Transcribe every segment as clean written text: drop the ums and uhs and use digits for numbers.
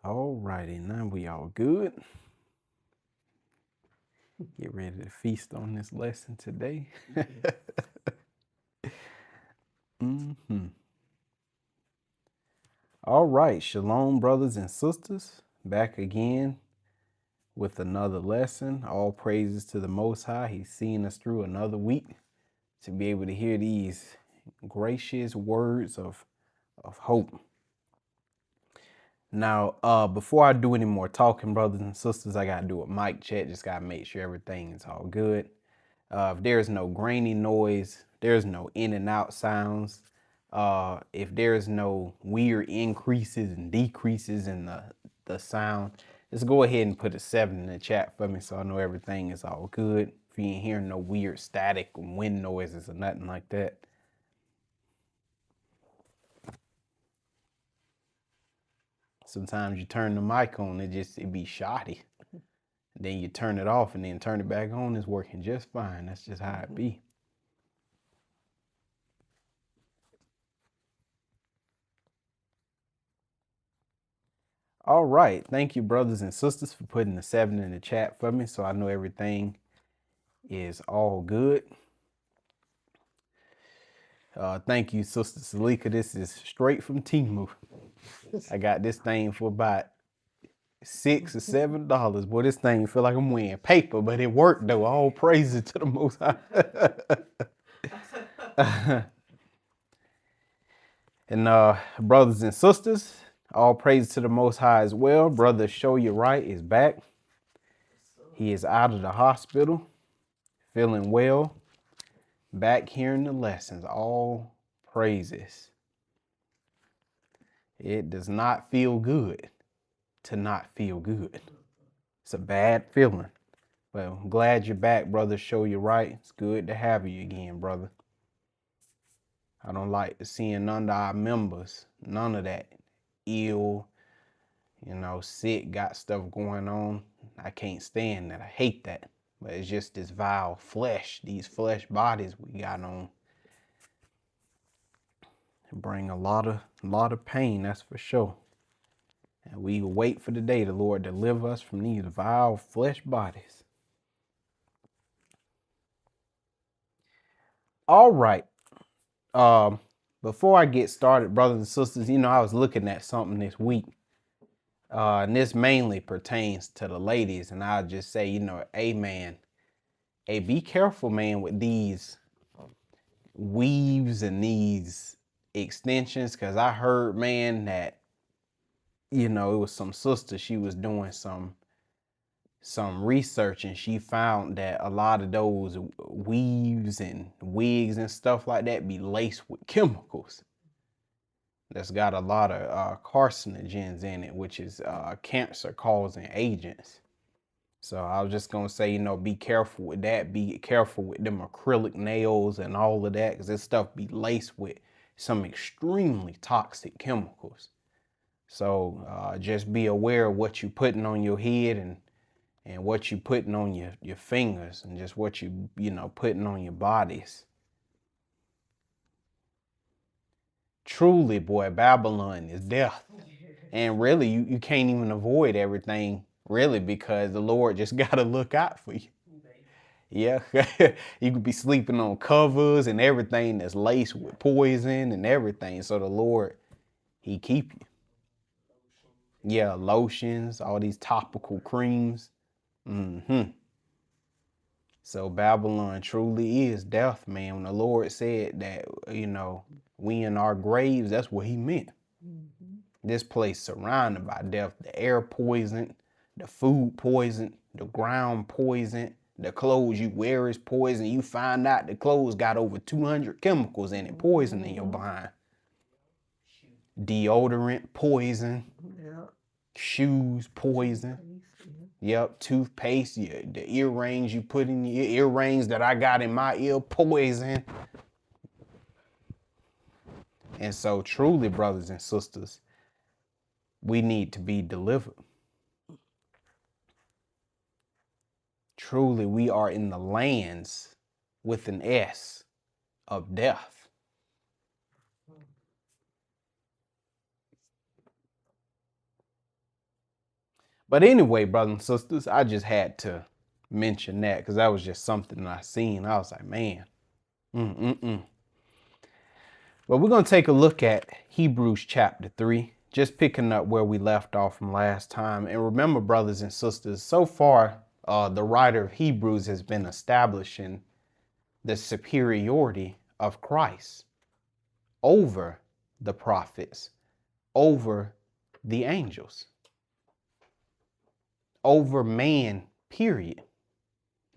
All righty, now we all good. Get ready to feast on this lesson today. All right, shalom, brothers and sisters. Back again with another lesson. All praises to the Most High. He's seeing us through another week to be able to hear these gracious words of hope. Now, before I do any more talking, brothers and sisters, I gotta do a mic check. Just gotta make sure everything is all good. If there's no grainy noise, there's no in and out sounds. If there's no weird increases and decreases in the sound, just go ahead and put a 7 in the chat for me so I know everything is all good. If you ain't hearing no weird static and wind noises or nothing like that. Sometimes you turn the mic on, it be shoddy. Then you turn it off and then turn it back on, it's working just fine. That's just how it be. All right. Thank you, brothers and sisters, for putting the 7 in the chat for me so I know everything is all good. Thank you, Sister Salika. This is straight from Temu. I got this thing for about $6 or $7. Boy, this thing feel like I'm wearing paper, but it worked though. All praises to the Most High. And brothers and sisters, all praise to the Most High as well. Brother Show You Right is back. He is out of the hospital, feeling well, back hearing the lessons. All praises. It does not feel good to not feel good. It's a bad feeling. But I'm glad you're back, brother. Show You Right. It's good to have you again, brother. I don't like seeing none of our members, none of that, ill, sick, got stuff going on. I can't stand that. I hate that. But it's just this vile flesh, these flesh bodies we got on. It bring a lot of pain, that's for sure. And we wait for the day the Lord deliver us from these vile flesh bodies. All right. Before I get started, brothers and sisters, I was looking at something this week. And this mainly pertains to the ladies. And I'll just say, amen. Hey, be careful, man, with these weaves and these extensions. Because I heard, man, that, it was some sister, she was doing some research and she found that a lot of those weaves and wigs and stuff like that be laced with chemicals that's got a lot of carcinogens in it, which is cancer causing agents. So I was just gonna say, be careful with that. Be careful with them acrylic nails and all of that, because this stuff be laced with some extremely toxic chemicals. So just be aware of what you're putting on your head and what you putting on your fingers and just what you putting on your bodies. Truly, boy, Babylon is death. And really, you can't even avoid everything, really, because the Lord just got to look out for you. Yeah, you could be sleeping on covers and everything that's laced with poison and everything. So the Lord, he keep you. Yeah, lotions, all these topical creams. So Babylon truly is death, man. When the Lord said that, we in our graves, that's what he meant. This place surrounded by death, the air poisoned, the food poisoned, the ground poisoned, the clothes you wear is poison. You find out the clothes got over 200 chemicals in it, poison in your behind. Deodorant, poison. Shoes, poison. Yep, toothpaste, the earrings you put in your earrings that I got in my ear, poison. And so truly, brothers and sisters, we need to be delivered. Truly, we are in the lands with an S of death. But anyway, brothers and sisters, I just had to mention that because that was just something I seen. I was like, man. But we're going to take a look at Hebrews chapter 3, just picking up where we left off from last time. And remember, brothers and sisters, so far, the writer of Hebrews has been establishing the superiority of Christ over the prophets, over the angels, over man, period.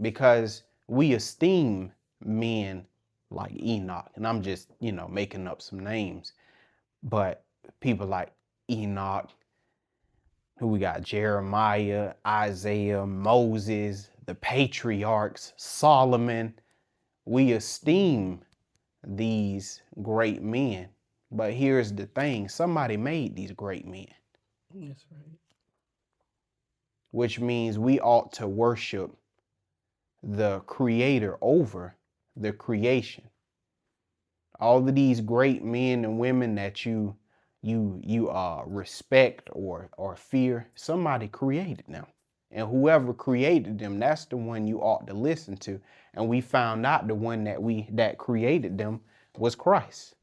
Because we esteem men like Enoch, and I'm just, making up some names, but people like Enoch, who we got Jeremiah, Isaiah, Moses, the patriarchs, Solomon, we esteem these great men. But here's the thing, somebody made these great men. That's right. Which means we ought to worship the creator over the creation. All of these great men and women that you respect or fear, somebody created them. And whoever created them, that's the one you ought to listen to. And we found out the one that created them was Christ.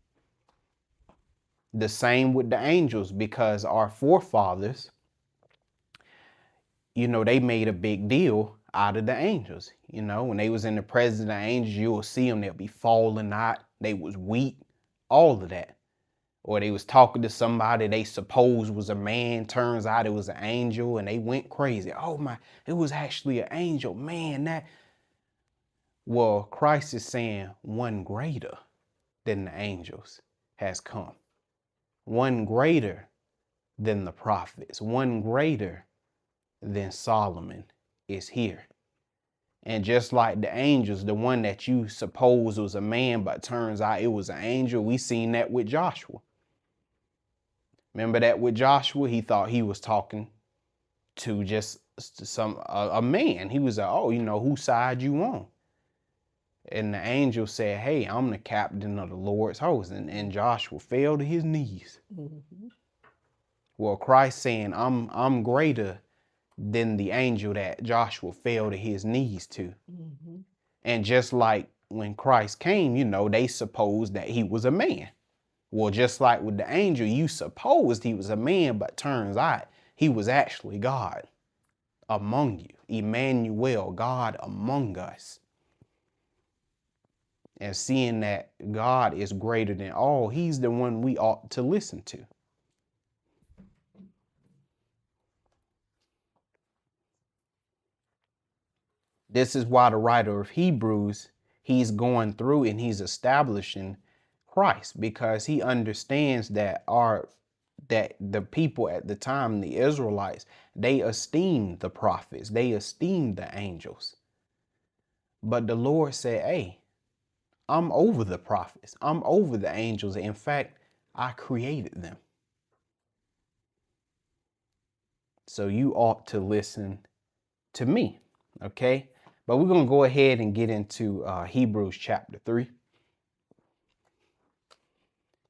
The same with the angels, because our forefathers, they made a big deal out of the angels. When they was in the presence of the angels, you will see them, they'll be falling out, they was weak, all of that. Or they was talking to somebody they supposed was a man, turns out it was an angel, and they went crazy. Oh my, it was actually an angel, man. Well, Christ is saying one greater than the angels has come. One greater than the prophets, one greater than Solomon is here. And just like the angels, the one that you suppose was a man, but turns out it was an angel, we seen that with Joshua. Remember that with Joshua? He thought he was talking to just a man. He was like, oh, whose side you on? And the angel said, hey, I'm the captain of the Lord's host. And Joshua fell to his knees. Mm-hmm. Well, Christ saying, I'm greater than the angel that Joshua fell to his knees to. Mm-hmm. And just like when Christ came, they supposed that he was a man. Well, just like with the angel, you supposed he was a man, but turns out he was actually God among you. Emmanuel, God among us. And seeing that God is greater than all, he's the one we ought to listen to. This is why the writer of Hebrews, he's going through and he's establishing Christ, because he understands that the people at the time, the Israelites, they esteemed the prophets, they esteemed the angels. But the Lord said, hey, I'm over the prophets, I'm over the angels. In fact, I created them. So you ought to listen to me, okay? But we're going to go ahead and get into Hebrews chapter 3.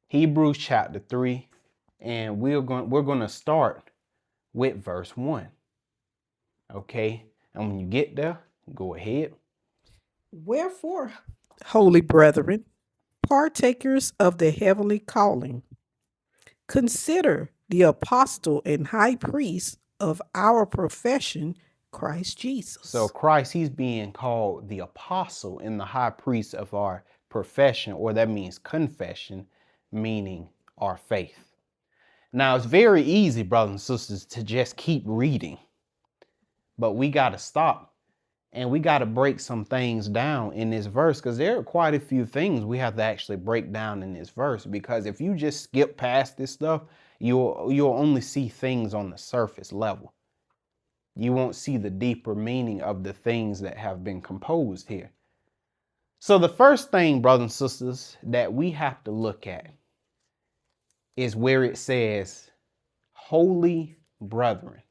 Hebrews chapter 3, and we're going to start with verse 1. Okay? And when you get there, go ahead. Wherefore, holy brethren, partakers of the heavenly calling, consider the apostle and high priest of our profession, Christ Jesus. So Christ, he's being called the apostle and the high priest of our profession, or that means confession, meaning our faith. Now, it's very easy, brothers and sisters, to just keep reading, but we got to stop and we got to break some things down in this verse, because there are quite a few things we have to actually break down in this verse, because if you just skip past this stuff, you'll only see things on the surface level. You won't see the deeper meaning of the things that have been composed here. So the first thing, brothers and sisters, that we have to look at is where it says, holy brethren.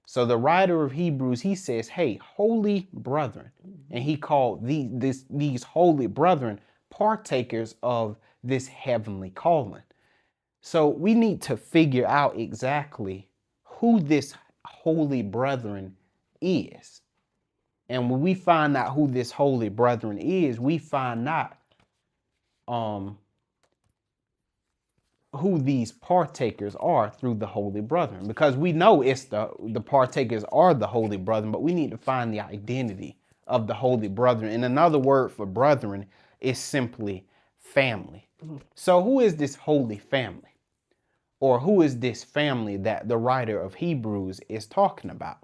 So the writer of Hebrews, he says, hey, holy brethren. And he called these holy brethren partakers of this heavenly calling. So we need to figure out exactly who this holy brethren is. And when we find out who this holy brethren is, we find out who these partakers are through the holy brethren, because we know it's the partakers are the holy brethren, but we need to find the identity of the holy brethren. And another word for brethren is simply family. So who is this holy family? Or who is this family that the writer of Hebrews is talking about?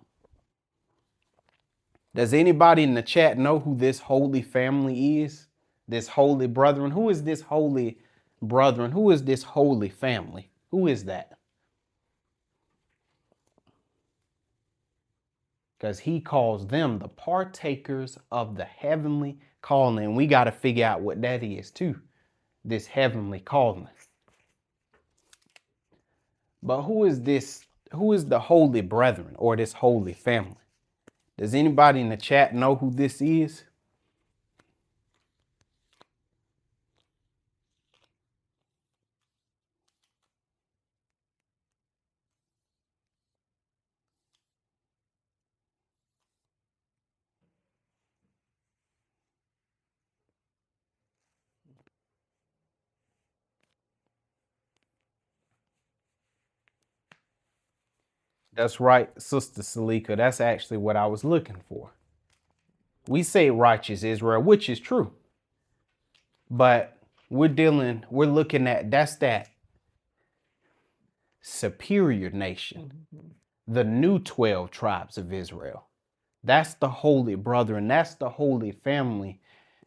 Does anybody in the chat know who this holy family is? This holy brethren? Who is this holy brethren? Who is this holy family? Who is that? Because he calls them the partakers of the heavenly calling. We got to figure out what that is too, this heavenly calling. But who is this? Who is the holy brethren or this holy family? Does anybody in the chat know who this is? That's right, Sister Salika. That's actually what I was looking for. We say righteous Israel, which is true. But we're looking at, that's that superior nation, the new 12 tribes of Israel. That's the holy brethren. That's the holy family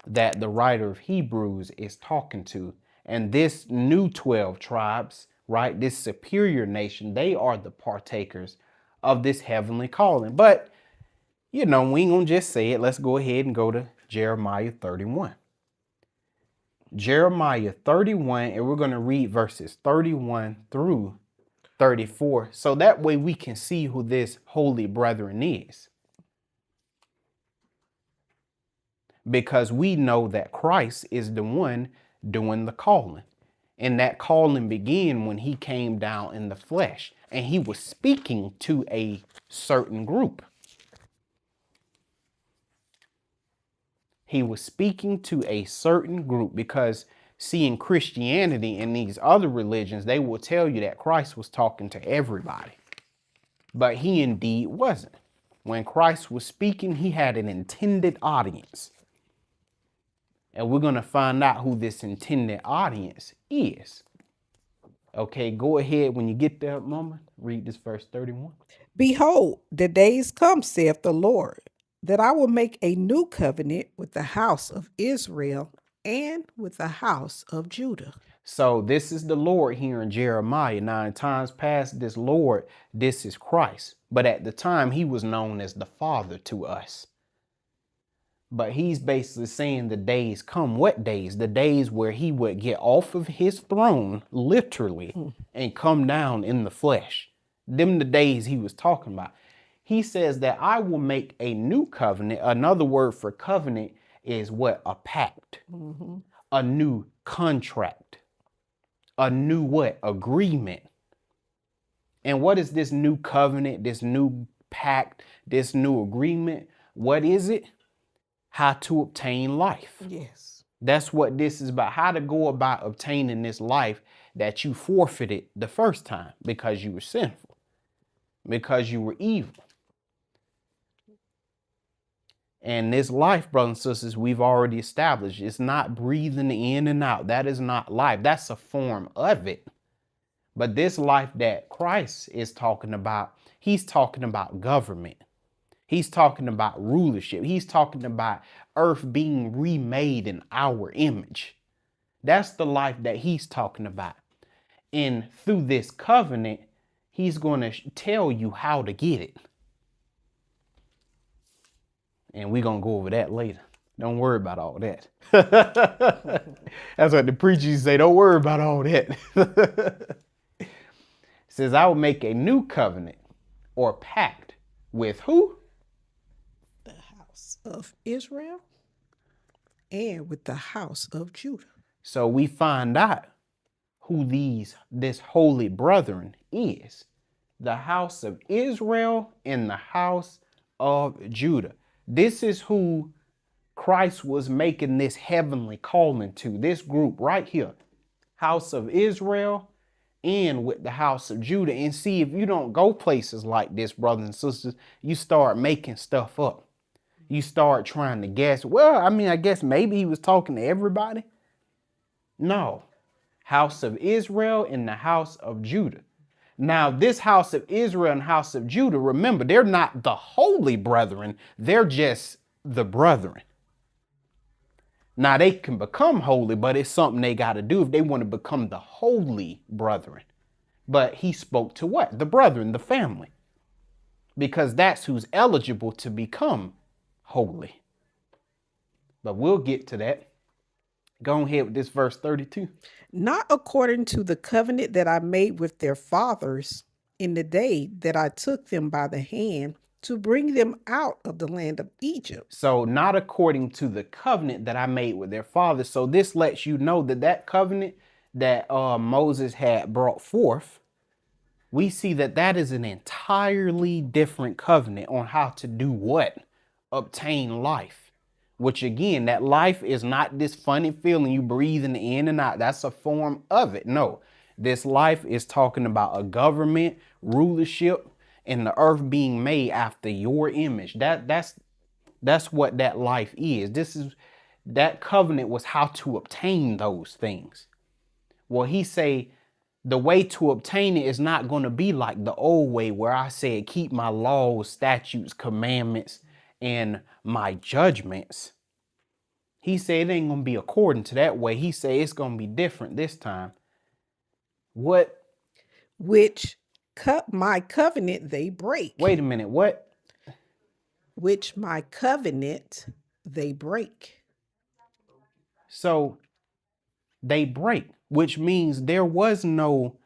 that the writer of Hebrews is talking to. And this new 12 tribes, right, this superior nation, they are the partakers of this heavenly calling. But, you know, we ain't gonna just say it. Let's go ahead and go to Jeremiah 31. Jeremiah 31, and we're going to read verses 31 through 34. So that way we can see who this holy brethren is. Because we know that Christ is the one doing the calling. And that calling began when he came down in the flesh. And he was speaking to a certain group. He was speaking to a certain group, because see, in Christianity and these other religions, they will tell you that Christ was talking to everybody. But he indeed wasn't. When Christ was speaking, he had an intended audience. And we're going to find out who this intended audience is. Okay, go ahead. When you get there, Mama, read this verse 31. Behold, the days come, saith the Lord, that I will make a new covenant with the house of Israel and with the house of Judah. So this is the Lord here in Jeremiah. Now, in times past, this Lord, this is Christ. But at the time, he was known as the Father to us. But he's basically saying the days come. What days? The days where he would get off of his throne, literally, and come down in the flesh. Them the days he was talking about. He says that I will make a new covenant. Another word for covenant is what? A pact. A new contract. A new what? Agreement. And what is this new covenant, this new pact, this new agreement? What is it? How to obtain life. Yes. That's what this is about. How to go about obtaining this life that you forfeited the first time because you were sinful, because you were evil. And this life, brothers and sisters, we've already established, it's not breathing in and out. That is not life. That's a form of it. But this life that Christ is talking about, he's talking about government. He's talking about rulership. He's talking about earth being remade in our image. That's the life that he's talking about. And through this covenant, he's going to tell you how to get it. And we're going to go over that later. Don't worry about all that. That's what the preachers say. Don't worry about all that. It says, I will make a new covenant or pact with who? The house of Israel and with the house of Judah. So we find out who this holy brethren is. the house of Israel and the house of Judah. This is who Christ was making this heavenly calling to, this group right here, house of Israel and with the house of Judah. And see, if you don't go places like this, brothers and sisters, you start making stuff up. You start trying to guess. Well, I mean, I guess maybe he was talking to everybody. No, house of Israel and the house of Judah. Now, this house of Israel and house of Judah, remember, they're not the holy brethren. They're just the brethren. Now, they can become holy, but it's something they got to do if they want to become the holy brethren. But he spoke to what? The brethren, the family. Because that's who's eligible to become holy. But we'll get to that. Go ahead with this verse 32. Not according to the covenant that I made with their fathers in the day that I took them by the hand to bring them out of the land of Egypt. So not according to the covenant that I made with their fathers. So this lets you know that that covenant that Moses had brought forth, we see that that is an entirely different covenant on how to do what? Obtain life. Which again, that life is not this funny feeling you breathing in and out. That's a form of it. No, this life is talking about a government, rulership, and the earth being made after your image. That's what that life is. That covenant was how to obtain those things. Well, he say the way to obtain it is not going to be like the old way where I said keep my laws, statutes, commandments, and my judgments. He said it ain't going to be according to that way. He said it's going to be different this time. What? Which my covenant they break. Wait a minute. What? Which my covenant they break. So they break, which means there was no,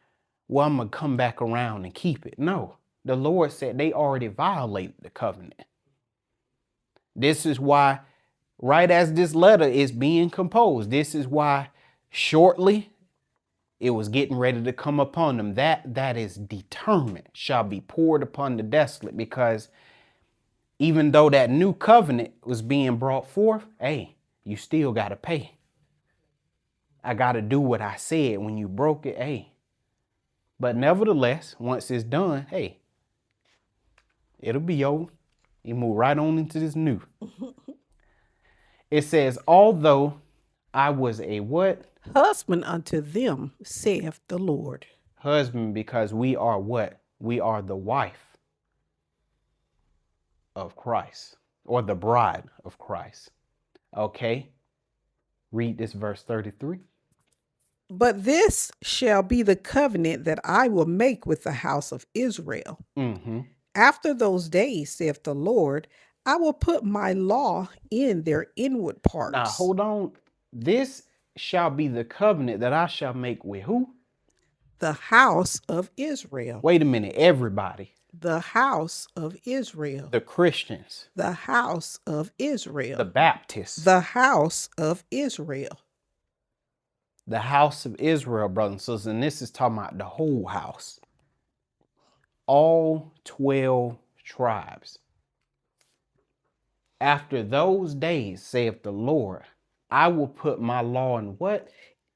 well, I'm going to come back around and keep it. No, the Lord said they already violated the covenant. This is why, right as this letter is being composed, this is why shortly it was getting ready to come upon them. That is determined shall be poured upon the desolate, because even though that new covenant was being brought forth, hey, you still got to pay. I got to do what I said when you broke it, hey. But nevertheless, once it's done, hey, it'll be over. You move right on into this new. It says, although I was a what? Husband unto them, saith the Lord. Husband, because we are what? We are the wife of Christ, or the bride of Christ. Okay. Read this verse 33. But this shall be the covenant that I will make with the house of Israel. Mm-hmm. After those days, saith the Lord, I will put my law in their inward parts. Now, hold on. This shall be the covenant that I shall make with who? The house of Israel. Wait a minute. Everybody. The house of Israel. The Christians. The house of Israel. The Baptists. The house of Israel. The house of Israel, brothers and sisters. And this is talking about the whole house. All 12 tribes. After those days, saith the Lord, I will put my law in what?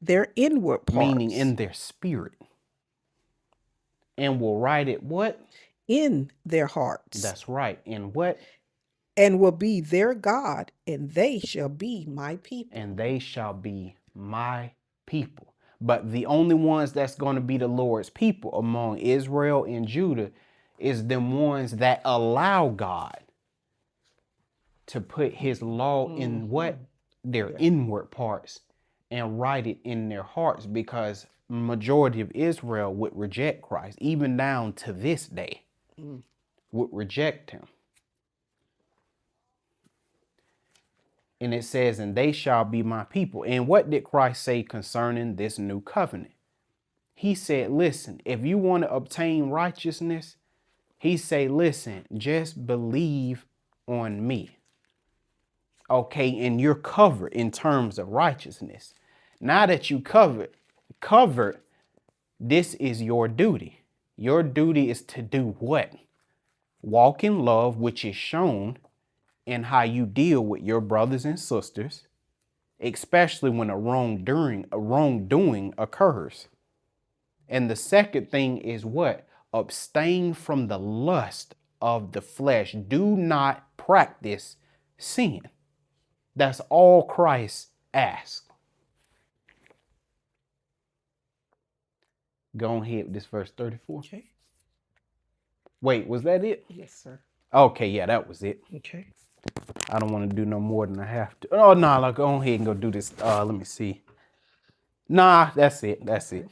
Their inward parts. Meaning in their spirit. And will write it what? In their hearts. That's right. In what? And will be their God, and they shall be my people. And they shall be my people. But the only ones that's going to be the Lord's people among Israel and Judah is them ones that allow God to put his law in what? Their inward parts, and write it in their hearts, because majority of Israel would reject Christ, even down to this day, would reject him. And it says, and they shall be my people. And what did Christ say concerning this new covenant? He said, listen, if you want to obtain righteousness, he say, listen, just believe on me. Okay, and you're covered in terms of righteousness. Now that you covered, this is your duty. Your duty is to do what? Walk in love, which is shown in how you deal with your brothers and sisters, especially when a wrongdoing occurs. And the second thing is what? Abstain from the lust of the flesh. Do not practice sin. That's all Christ asked. Go ahead with this verse 34. Okay. Wait, was that it? Yes, sir. Okay, yeah, that was it. Okay. I don't want to do no more than I have to. Oh, no, like, go ahead and go do this. Let me see. Nah, that's it. That's it.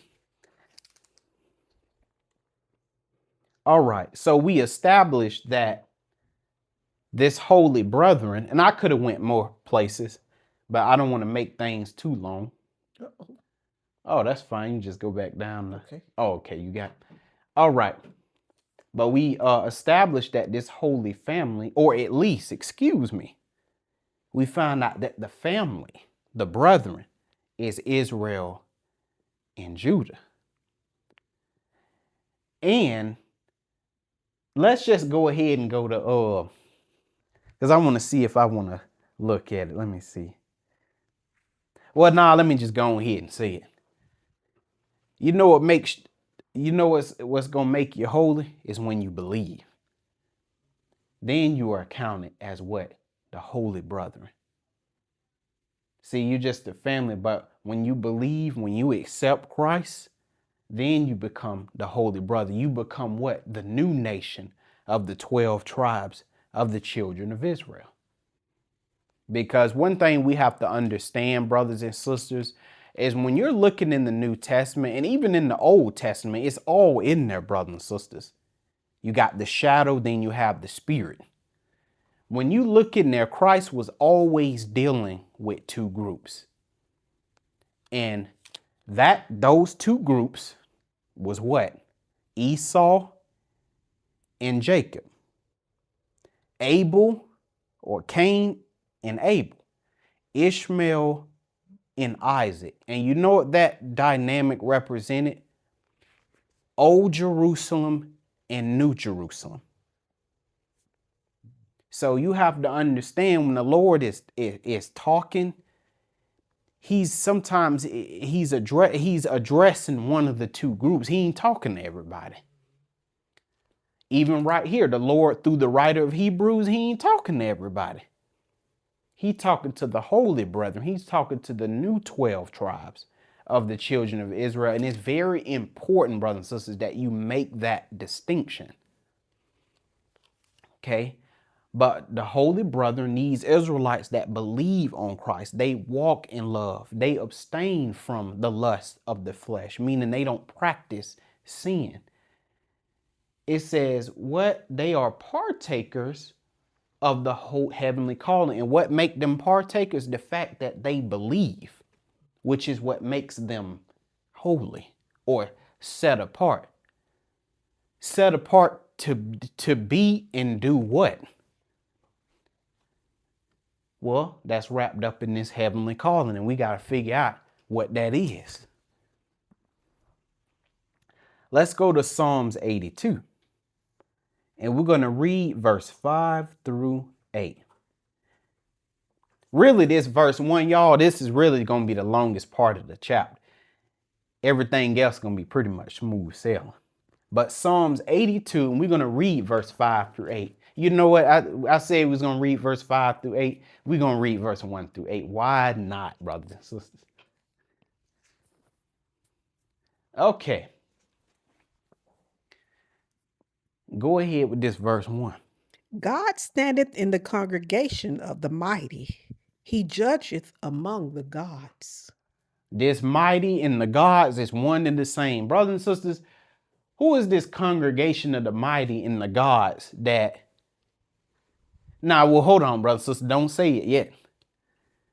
All right. So we established that this holy brethren, and I could have went more places, but I don't want to make things too long. Uh-oh. Oh, that's fine. You just go back down. Okay. Oh, okay. You got it. All right. But we established that this holy family, or at least, excuse me, we found out that the family, the brethren, is Israel and Judah. And let's just go ahead and go to, because I want to see if I want to look at it. Let me see. Well, nah, let me just go ahead and see it. You know what makes, what's going to make you holy is when you believe. Then you are counted as what? The holy brethren. See, you're just a family, but when you believe, when you accept Christ, then you become the holy brother. You become what? The new nation of the 12 tribes of the children of Israel. Because one thing we have to understand, brothers and sisters, is when you're looking in the New Testament and even in the Old Testament, it's all in there, brothers and sisters. You got the shadow, then you have the spirit. When you look in there, Christ was always dealing with two groups. And those two groups was what? Esau and Jacob. Abel or Cain and Abel. Ishmael and Isaac. And you know what that dynamic represented? Old Jerusalem and New Jerusalem. So you have to understand when the Lord is talking, he's addressing one of the two groups. He ain't talking to everybody. Even right here, the Lord, through the writer of Hebrews, he ain't talking to everybody. He talking to the holy brethren. He's talking to the new 12 tribes of the children of Israel. And it's very important, brothers and sisters, that you make that distinction. Okay? But the holy brethren needs Israelites that believe on Christ. They walk in love. They abstain from the lust of the flesh, meaning they don't practice sin. It says what? They are partakers of the whole heavenly calling. And what make them partakers? The fact that they believe, which is what makes them holy or set apart. Set apart to be and do what? Well, that's wrapped up in this heavenly calling, and we got to figure out what that is. Let's go to Psalms 82. And we're going to read verse 5 through 8. Really, this verse 1, y'all, this is really going to be the longest part of the chapter. Everything else is going to be pretty much smooth sailing. But Psalms 82, and we're going to read verse 5 through 8. You know what? I said we was going to read verse 5 through 8. We're going to read verse 1 through 8. Why not, brothers and sisters? Okay. Go ahead with this verse 1. God standeth in the congregation of the mighty. He judgeth among the gods. This mighty and the gods is one and the same. Brothers and sisters, who is this congregation of the mighty and the gods that... Now, well, hold on, brothers and sisters. Don't say it yet.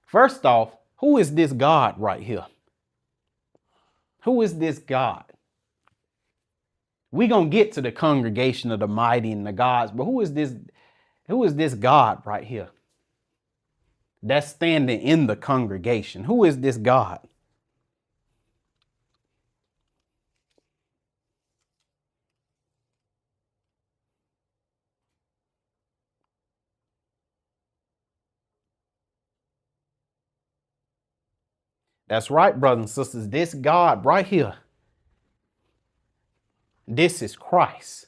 First off, who is this God right here? Who is this God? We're going to get to the congregation of the mighty and the gods, but who is this God right here that's standing in the congregation? Who is this God? That's right, brothers and sisters. This God right here, this is Christ.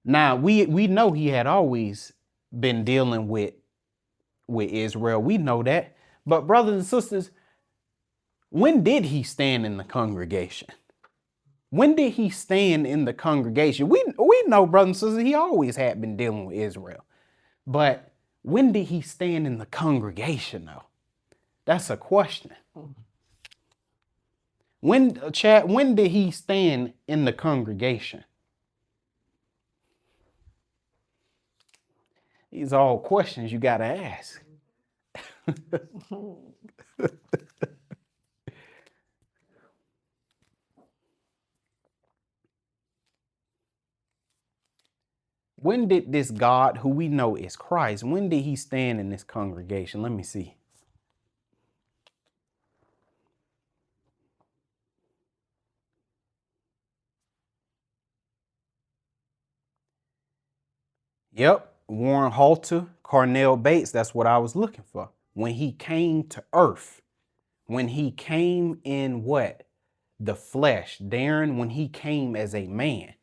Now, we know he had always been dealing with Israel. We know that. But brothers and sisters, when did he stand in the congregation? When did he stand in the congregation? We know, brothers and sisters, he always had been dealing with Israel. But when did he stand in the congregation, though? That's a question. Chad, when did he stand in the congregation? These are all questions you got to ask. When did this God, who we know is Christ, when did he stand in this congregation? Let me see. Yep, Warren Halter, Cornell Bates, that's what I was looking for. When he came to earth, when he came in what? The flesh. Darren, when he came as a man.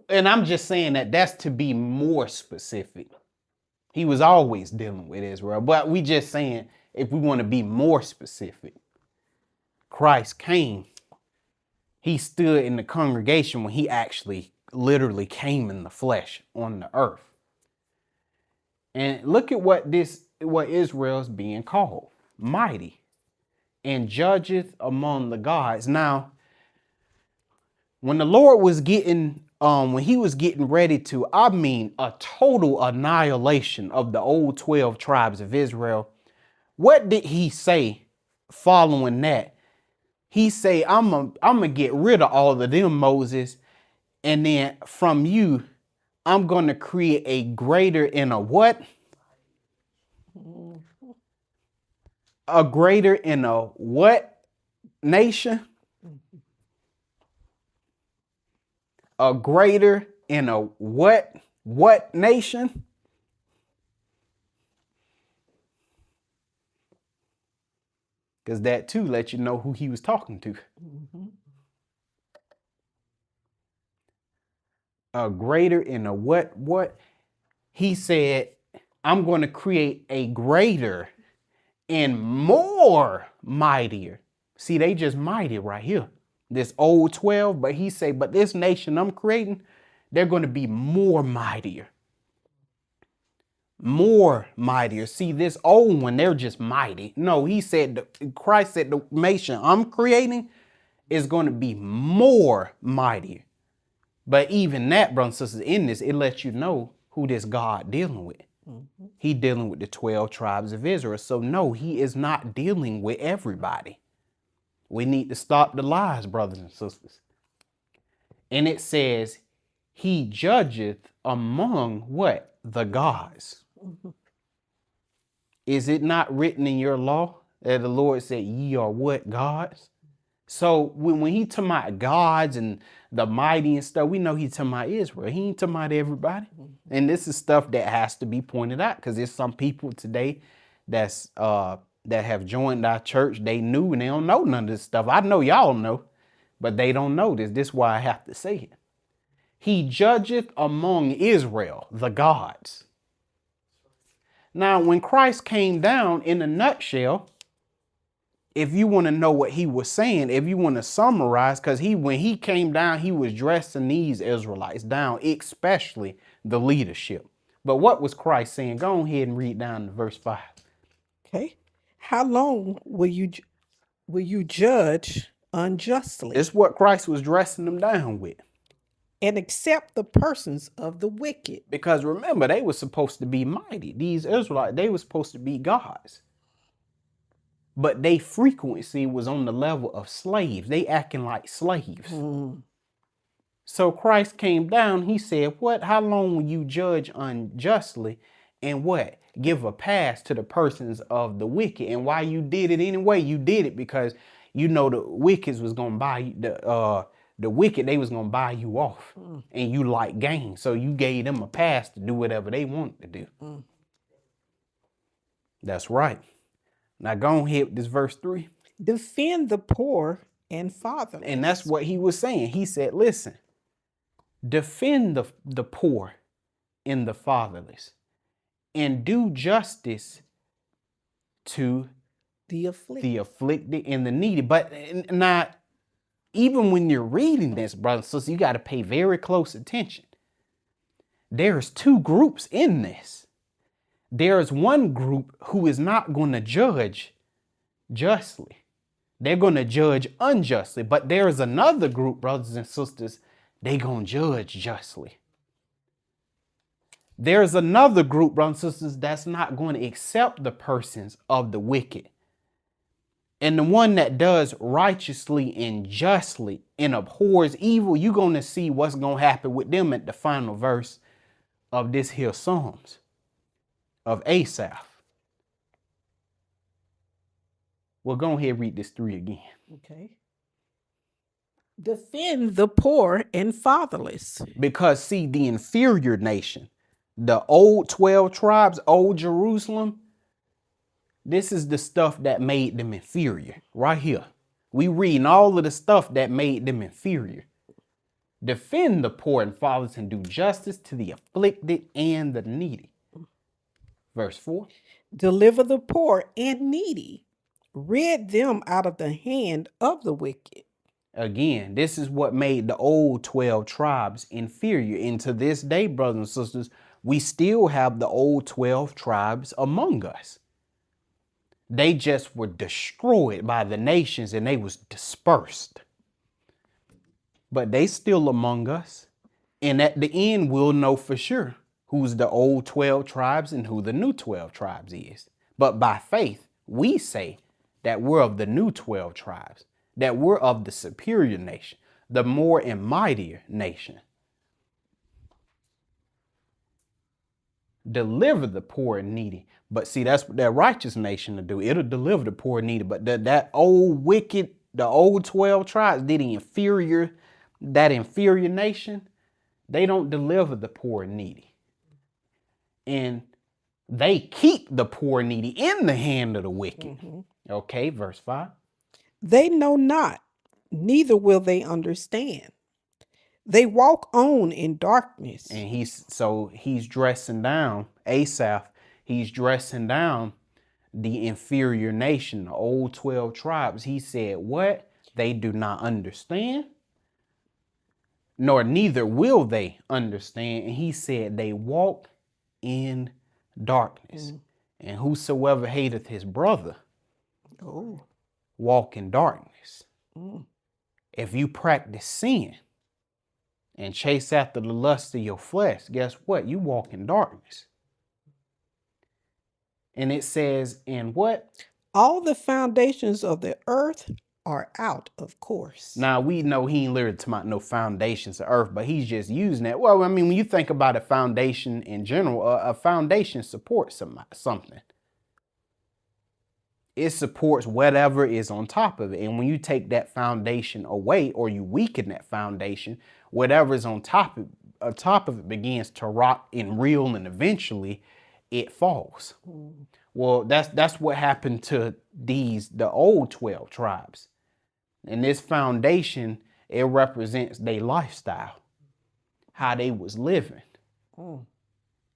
And I'm just saying that that's to be more specific. He was always dealing with Israel, but we just saying if we want to be more specific, Christ came. He stood in the congregation when he actually literally came in the flesh on the earth. And look at what Israel's being called, mighty, and judgeth among the gods. Now, when the Lord was when he was getting ready to, a total annihilation of the old 12 tribes of Israel, what did he say following that? He say, I'm gonna get rid of all of them, Moses, and then from you, I'm gonna create a greater and a what? A greater in a what nation? A greater in a what nation? Because that too let you know who he was talking to. A greater in a what? He said, I'm going to create a greater and more mightier. See, they just mighty right here. This old 12, but he said, but this nation I'm creating, they're going to be more mightier. More mightier. See, this old one, they're just mighty. No, he said, Christ said the nation I'm creating is going to be more mightier. But even that, brothers and sisters, in this, it lets you know who this God dealing with. He dealing with the 12 tribes of Israel. So no, he is not dealing with everybody. We need to stop the lies, brothers and sisters. And it says, he judgeth among what? The gods. Is it not written in your law that the Lord said, ye are what? Gods? So when he talking about gods and the mighty and stuff, we know he's talking about Israel. He ain't talking about everybody. And this is stuff that has to be pointed out because there's some people today that have joined our church. They knew and they don't know none of this stuff. I know y'all know, but they don't know this. This is why I have to say it. He judgeth among Israel, the gods. Now, when Christ came down, in a nutshell, if you want to know what he was saying, if you want to summarize, because when he came down, he was dressing these Israelites down, especially the leadership. But what was Christ saying? Go ahead and read down to verse 5. Okay. How long will you judge unjustly? It's what Christ was dressing them down with. And accept the persons of the wicked. Because remember, they were supposed to be mighty. These Israelites, they were supposed to be gods. But their frequency was on the level of slaves. They acting like slaves. So Christ came down. He said, what? How long will you judge unjustly and what? Give a pass to the persons of the wicked. And why you did it anyway? You did it because you know the wicked was going to buy you, the wicked, they was going to buy you off. And you like gain. So you gave them a pass to do whatever they wanted to do. That's right. Now go ahead with this verse 3. Defend the poor and fatherless. And that's what he was saying. He said, listen, defend the poor and the fatherless and do justice to the afflicted and the needy. But not even when you're reading this, brothers and sisters, you got to pay very close attention. There's two groups in this. There's one group who is not going to judge justly. They're going to judge unjustly. But there's another group, brothers and sisters, they're going to judge justly. There's another group, brothers and sisters, that's not going to accept the persons of the wicked. And the one that does righteously and justly and abhors evil, you're going to see what's going to happen with them at the final verse of this here Psalms of Asaph. Well, go ahead and read this 3 again. Okay. Defend the poor and fatherless. Because see, the inferior nation, the old 12 tribes, old Jerusalem, this is the stuff that made them inferior right here. We reading all of the stuff that made them inferior. Defend the poor and fatherless and do justice to the afflicted and the needy. Verse 4. Deliver the poor and needy. Rid them out of the hand of the wicked. Again, this is what made the old 12 tribes inferior. And to this day, brothers and sisters, we still have the old 12 tribes among us. They just were destroyed by the nations and they was dispersed. But they still among us. And at the end, we'll know for sure who's the old 12 tribes and who the new 12 tribes is. But by faith, we say that we're of the new 12 tribes, that we're of the superior nation, the more and mightier nation. Deliver the poor and needy. But see, that's what that righteous nation will do. It'll deliver the poor and needy. But that old wicked, the old 12 tribes, that inferior nation, they don't deliver the poor and needy. And they keep the poor and needy in the hand of the wicked. Mm-hmm. Okay, verse 5. They know not, neither will they understand. They walk on in darkness. And he's dressing down, Asaph, he's dressing down the inferior nation, the old 12 tribes. He said, what? They do not understand, nor neither will they understand. And he said, they walk in darkness. And whosoever hateth his brother, walk in darkness. If you practice sin and chase after the lust of your flesh, guess what? You walk in darkness. And it says in what? All the foundations of the earth are out of course. Now, we know he ain't literally talking about no foundations of earth, but he's just using that. Well, I mean, when you think about a foundation in general, a foundation supports something. It supports whatever is on top of it. And when you take that foundation away or you weaken that foundation, whatever is on top of it begins to rot and reel, and eventually it falls. Well, that's what happened to the old 12 tribes. And this foundation, it represents their lifestyle, how they was living.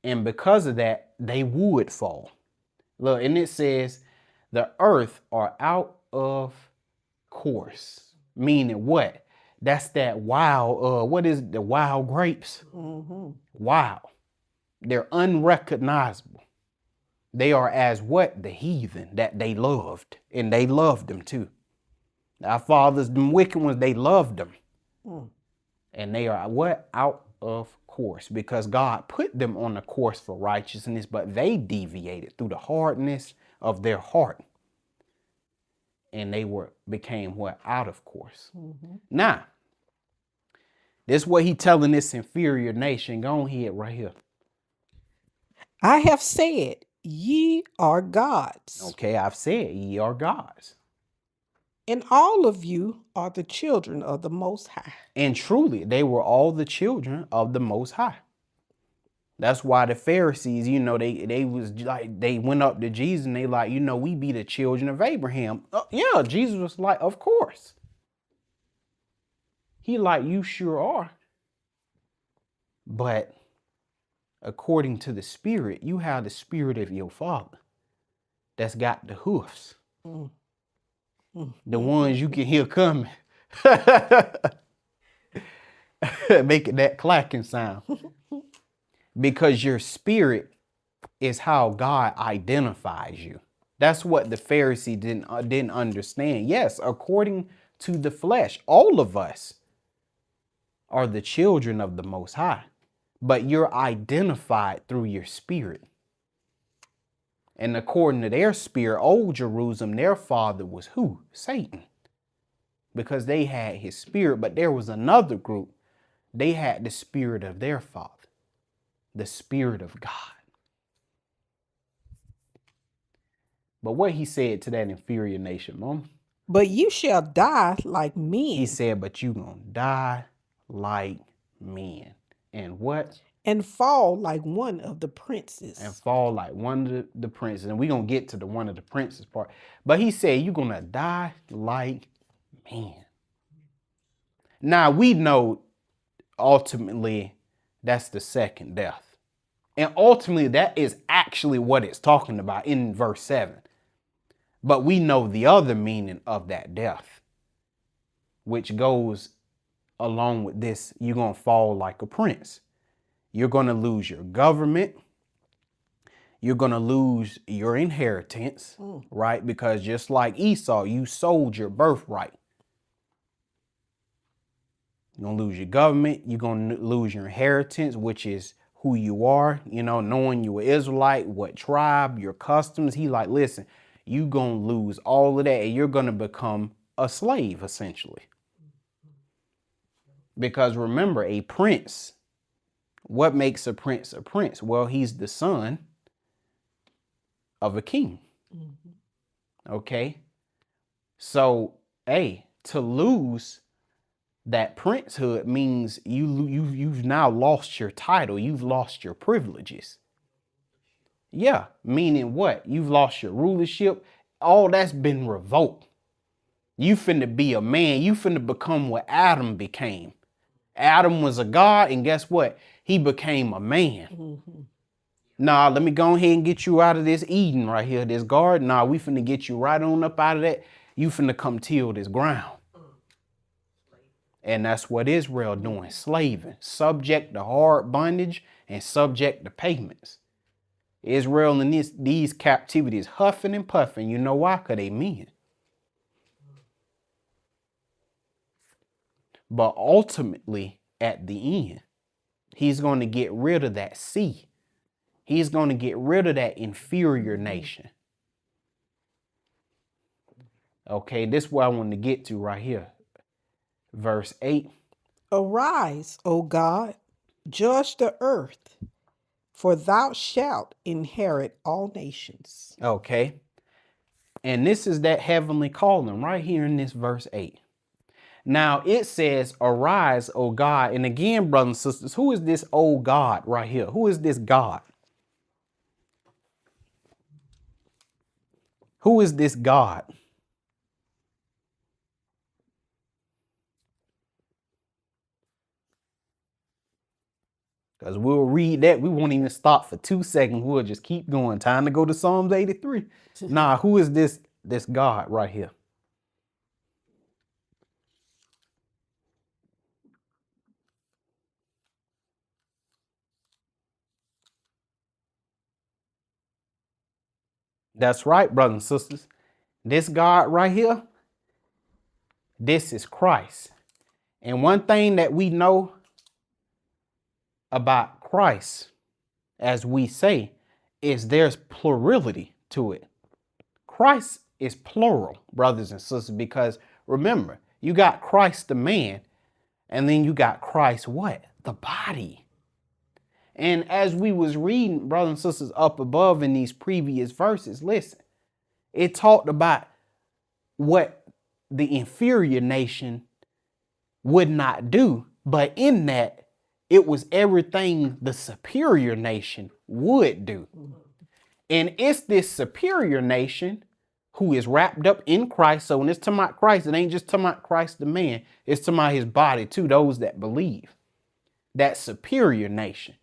And because of that, they would fall. Look, and it says, the earth are out of course. Meaning what? That's that wild, what is it? The wild grapes? Wow. They're unrecognizable. They are as what? The heathen that they loved. And they loved them too. Our fathers, them wicked ones, they loved them. And they are what? Out of course. Because God put them on a course for righteousness, but they deviated through the hardness of their heart. And they became what? Out of course. Now, this is what he telling this inferior nation. Go ahead right here. I have said, ye are gods. Okay, I've said, ye are gods. And all of you are the children of the Most High. And truly, they were all the children of the Most High. That's why the Pharisees, they was like, they went up to Jesus and they like, we be the children of Abraham. Yeah, Jesus was like, of course. He like, you sure are. But according to the Spirit, you have the spirit of your Father that's got the hoofs. The ones you can hear coming. Making that clacking sound. Because your spirit is how God identifies you. That's what the Pharisee didn't understand. Yes, according to the flesh, all of us are the children of the Most High, but you're identified through your spirit. And according to their spirit, old Jerusalem, their father was who? Satan. Because they had his spirit, but there was another group. They had the spirit of their father, the Spirit of God. But what he said to that inferior nation, Mom? But you shall die like men. He said, but you gonna die like men. And what? And fall like one of the princes. And fall like one of the princes. And we're gonna get to the one of the princes part. But he said, you're gonna die like men. Now we know ultimately that's the second death. And ultimately that is actually what it's talking about in verse 7. But we know the other meaning of that death, which goes along with this. You're going to fall like a prince. You're going to lose your government. You're going to lose your inheritance, right? Because just like Esau, you sold your birthright. You're going to lose your government. You're going to lose your inheritance, which is who you are, knowing you're an Israelite, what tribe, your customs. He like, listen, you're going to lose all of that and you're going to become a slave, essentially. Because remember, a prince, what makes a prince a prince? Well, he's the son of a king. Okay? So, to lose that princehood means you've now lost your title. You've lost your privileges. Yeah, meaning what? You've lost your rulership. All that's been revoked. You finna be a man. You finna become what Adam became. Adam was a god, and guess what? He became a man. Nah, let me go ahead and get you out of this Eden right here, this garden. Nah, we finna get you right on up out of that. You finna come till this ground. And that's what Israel doing, slaving, subject to hard bondage and subject to payments. Israel in these captivities huffing and puffing. You know why? Because they men. But ultimately, at the end, he's going to get rid of that sea. He's going to get rid of that inferior nation. Okay, this is what I want to get to right here. Verse 8. Arise, O God, judge the earth, for thou shalt inherit all nations. Okay. And this is that heavenly calling right here in this verse 8. Now it says, arise, O God. And again, brothers and sisters, who is this O God right here? Who is this God? Who is this God? Because we'll read that. We won't even stop for 2 seconds. We'll just keep going. Time to go to Psalms 83. Nah, who is this God right here? That's right, brothers and sisters. This God right here, this is Christ. And one thing that we know about Christ, as we say, is there's plurality to it. Christ is plural, brothers and sisters, because remember, you got Christ the man, and then you got Christ what? The body. And as we was reading, brothers and sisters, up above in these previous verses, listen, it talked about what the inferior nation would not do. But in that, It was everything the superior nation would do. And it's this superior nation who is wrapped up in Christ. So when it's talking about Christ, it ain't just talking about Christ the man. It's talking about his body too, those that believe. That superior nation.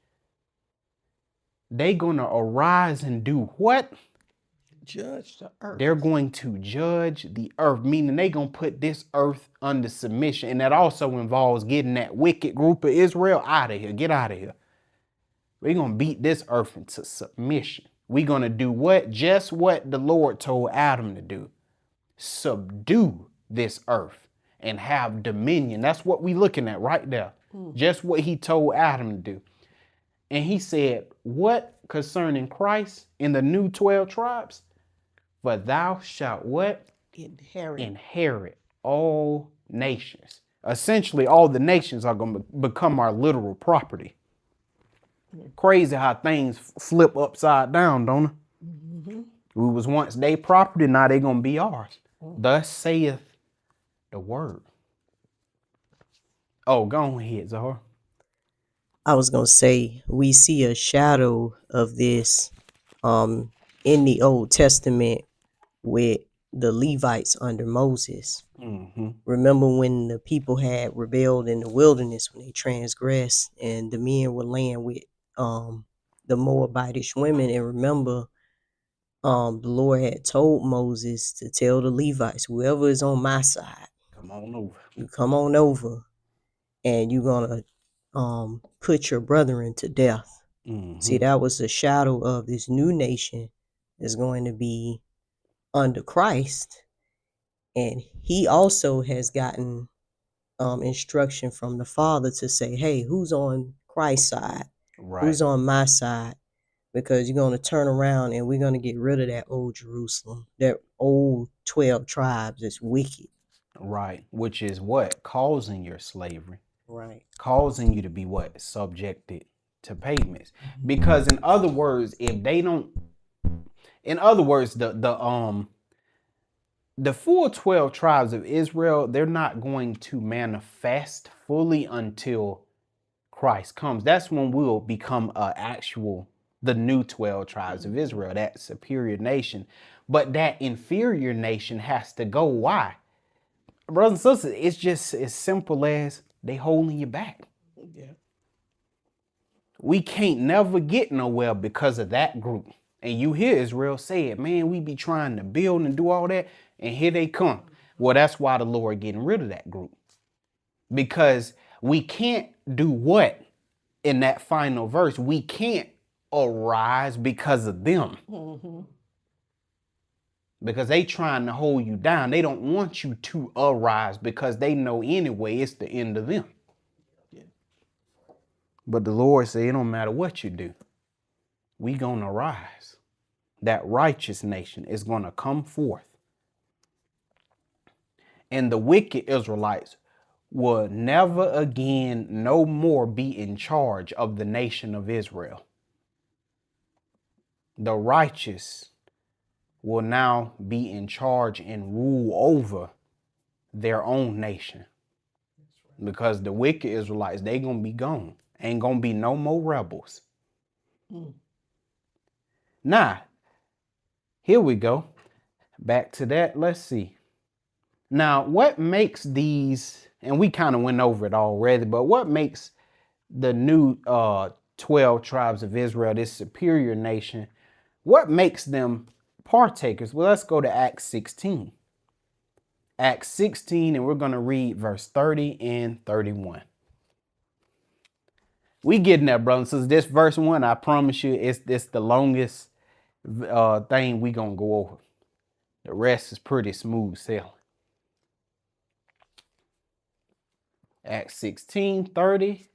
They gonna arise and do what? Judge the earth. They're going to judge the earth, meaning they gonna put this earth under submission. And that also involves getting that wicked group of Israel out of here. Get out of here. We're gonna beat this earth into submission. We're gonna do what? Just what the Lord told Adam to do. Subdue this earth and have dominion. That's what we're looking at right there. Just what he told Adam to do. And he said, what concerning Christ in the new 12 tribes? For thou shalt what? Inherit all nations. Essentially, all the nations are going to become our literal property. Crazy how things flip upside down, don't it? Mm-hmm. We was once their property, now they're going to be ours. Thus saith the word. Oh, go ahead, Zahar. I was going to say, we see a shadow of this in the Old Testament with the Levites under Moses. Mm-hmm. Remember when the people had rebelled in the wilderness, when they transgressed, and the men were laying with the Moabitish women. And remember, the Lord had told Moses to tell the Levites, whoever is on my side, come on over. You come on over, and you're going to put your brethren to death. Mm-hmm. See, that was a shadow of this new nation that's going to be under Christ. And he also has gotten instruction from the Father to say, hey, who's on Christ's side? Right. Who's on my side? Because you're going to turn around and we're going to get rid of that old Jerusalem, that old 12 tribes that's wicked. Right. Which is what? Causing your slavery. Right. Causing you to be what? Subjected to payments. Because in other words, if they don't, in other words, the full 12 tribes of Israel, they're not going to manifest fully until Christ comes. That's when we'll become the new 12 tribes of Israel, that superior nation. But that inferior nation has to go. Why? Brothers and sisters, it's just as simple as they holding you back. Yeah. We can't never get nowhere because of that group. And you hear Israel say it, man, we be trying to build and do all that, and here they come. Well, that's why the Lord getting rid of that group. Because we can't do what? In that final verse, we can't arise because of them. Mm-hmm. Because they trying to hold you down. They don't want you to arise because they know anyway it's the end of them. Yeah. But the Lord said, it don't matter what you do. We gonna rise. That righteous nation is gonna come forth. And the wicked Israelites will never again, no more be in charge of the nation of Israel. The righteous will now be in charge and rule over their own nation. Because the wicked Israelites, they gonna be gone. Ain't gonna be no more rebels. Now, here we go. Back to that, let's see. Now, what makes these, and we kind of went over it already, but what makes the new 12 tribes of Israel, this superior nation, what makes them partakers? Well, let's go to Acts 16. Acts 16, and we're going to read verse 30 and 31. We getting there, brothers. So this verse 1, I promise you, it's the longest thing we going to go over. The rest is pretty smooth sailing. Acts 16, 30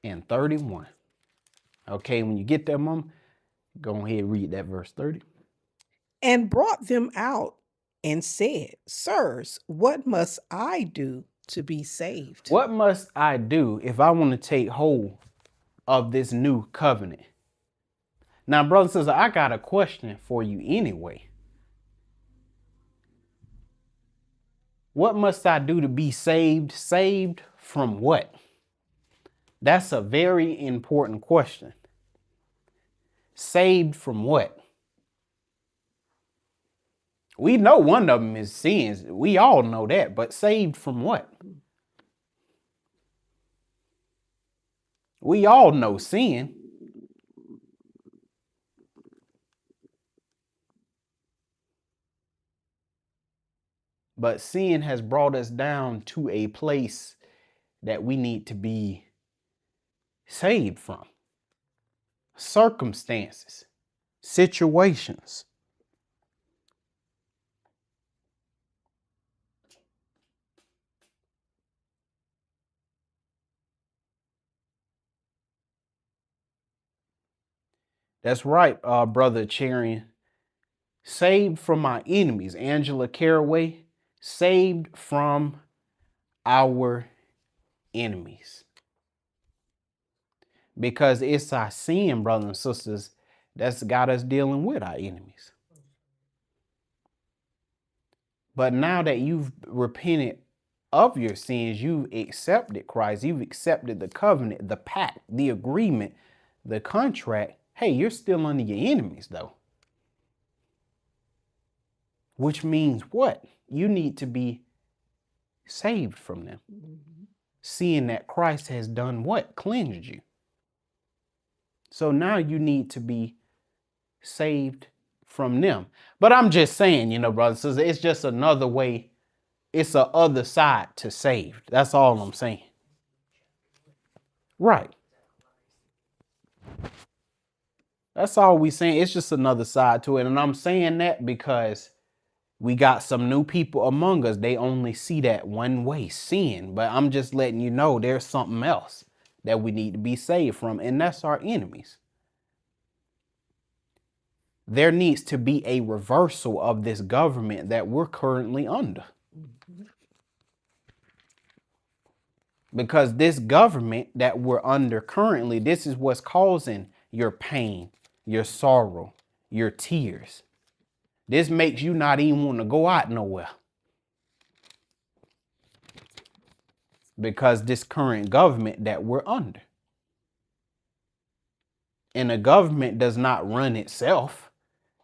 and 31. Okay, when you get there, Mom, go ahead and read that verse 30. And brought them out and said, Sirs, what must I do to be saved? What must I do if I want to take hold of this new covenant? Now, brothers and sisters, I got a question for you anyway. What must I do to be saved? Saved from what? That's a very important question. Saved from what? We know one of them is sins. We all know that, but saved from what? We all know sin. But sin has brought us down to a place that we need to be saved from. Circumstances, situations. That's right, Brother Cherian. Saved from my enemies. Angela Caraway, saved from our enemies. Because it's our sin, brothers and sisters, that's got us dealing with our enemies. But now that you've repented of your sins, you've accepted Christ, you've accepted the covenant, the pact, the agreement, the contract. Hey, you're still under your enemies, though. Which means what? You need to be saved from them. Seeing that Christ has done what? Cleansed you. So now you need to be saved from them. But I'm just saying, brothers and sisters, it's just another way. It's a other side to saved. That's all I'm saying. Right. That's all we saying. It's just another side to it. And I'm saying that because we got some new people among us. They only see that one way, sin. But I'm just letting you know there's something else that we need to be saved from, and that's our enemies. There needs to be a reversal of this government that we're currently under. Because this government that we're under currently, this is what's causing your pain, your sorrow, your tears. This makes you not even want to go out nowhere. Because this current government that we're under. And the government does not run itself.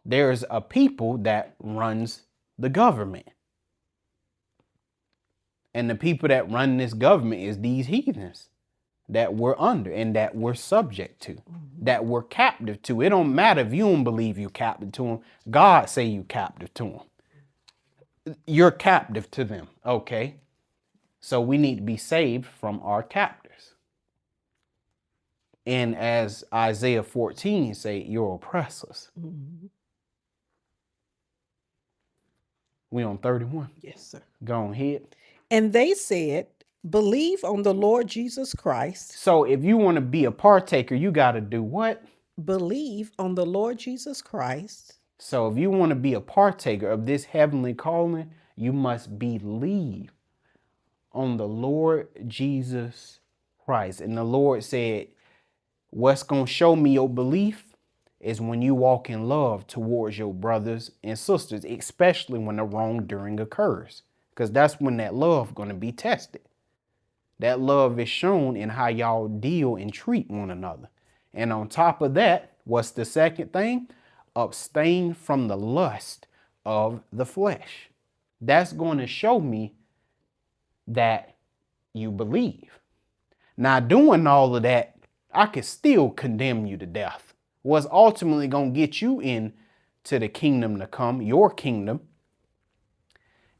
There's a people that runs the government. And the people that run this government is these heathens that we're under and that we're subject to, that we're captive to. It don't matter if you don't believe you're captive to them. God say you captive to them. You're captive to them, okay? So we need to be saved from our captors. And as Isaiah 14 say, your oppressors. We on 31? Yes, sir. Go ahead. And they said, believe on the Lord Jesus Christ. So if you want to be a partaker, you got to do what? Believe on the Lord Jesus Christ. So if you want to be a partaker of this heavenly calling, you must believe on the Lord Jesus Christ. And the Lord said, what's going to show me your belief is when you walk in love towards your brothers and sisters, especially when the wrongdoing occurs. Because that's when that love going to be tested. That love is shown in how y'all deal and treat one another. And on top of that, what's the second thing? Abstain from the lust of the flesh. That's going to show me that you believe. Now, doing all of that, I could still condemn you to death. What's ultimately going to get you into the kingdom to come, your kingdom,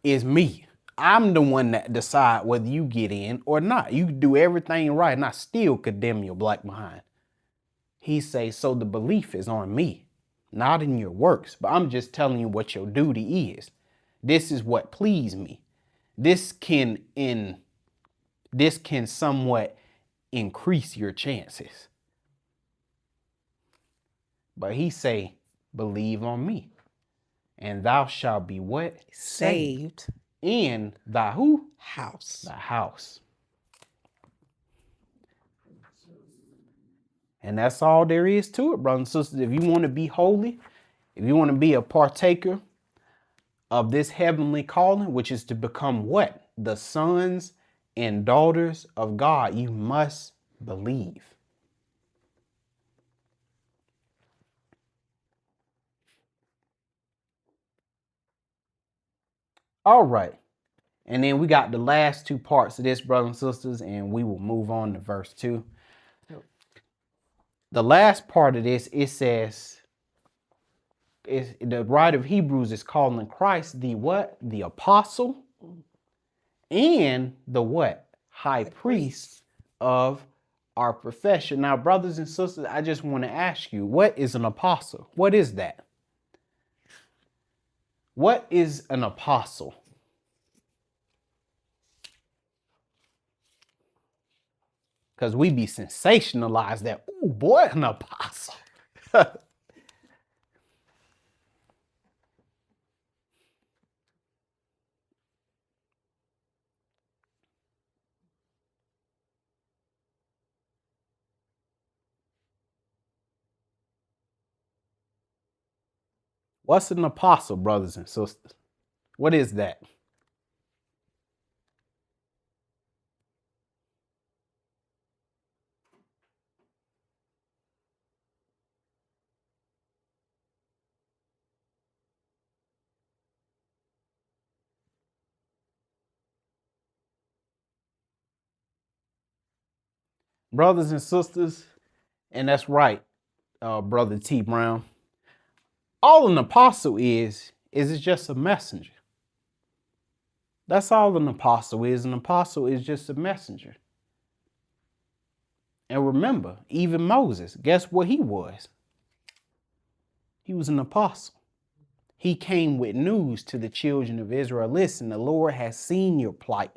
is me. I'm the one that decide whether you get in or not. You do everything right, and I still condemn your black behind. He say, so the belief is on me, not in your works. But I'm just telling you what your duty is. This is what please me. This can somewhat increase your chances. But he say, believe on me, and thou shalt be what? Saved. In thy who? House. The house. And that's all there is to it, brothers and sisters. If you want to be holy, if you want to be a partaker of this heavenly calling, which is to become what? The sons and daughters of God. You must believe. All right. And then we got the last two parts of this, brothers and sisters, and we will move on to verse 2. The last part of this, it says, the writer of Hebrews is calling Christ the what? The apostle and the what? High priest of our profession. Now, brothers and sisters, I just want to ask you, what is an apostle? What is that? What is an apostle? Because we be sensationalized that, oh boy, an apostle. What's an apostle, brothers and sisters? What is that? Brothers and sisters, and that's right, Brother T. Brown. All an apostle is it's just a messenger. That's all an apostle is. An apostle is just a messenger. And remember, even Moses, guess what he was? He was an apostle. He came with news to the children of Israel. Listen, the Lord has seen your plight.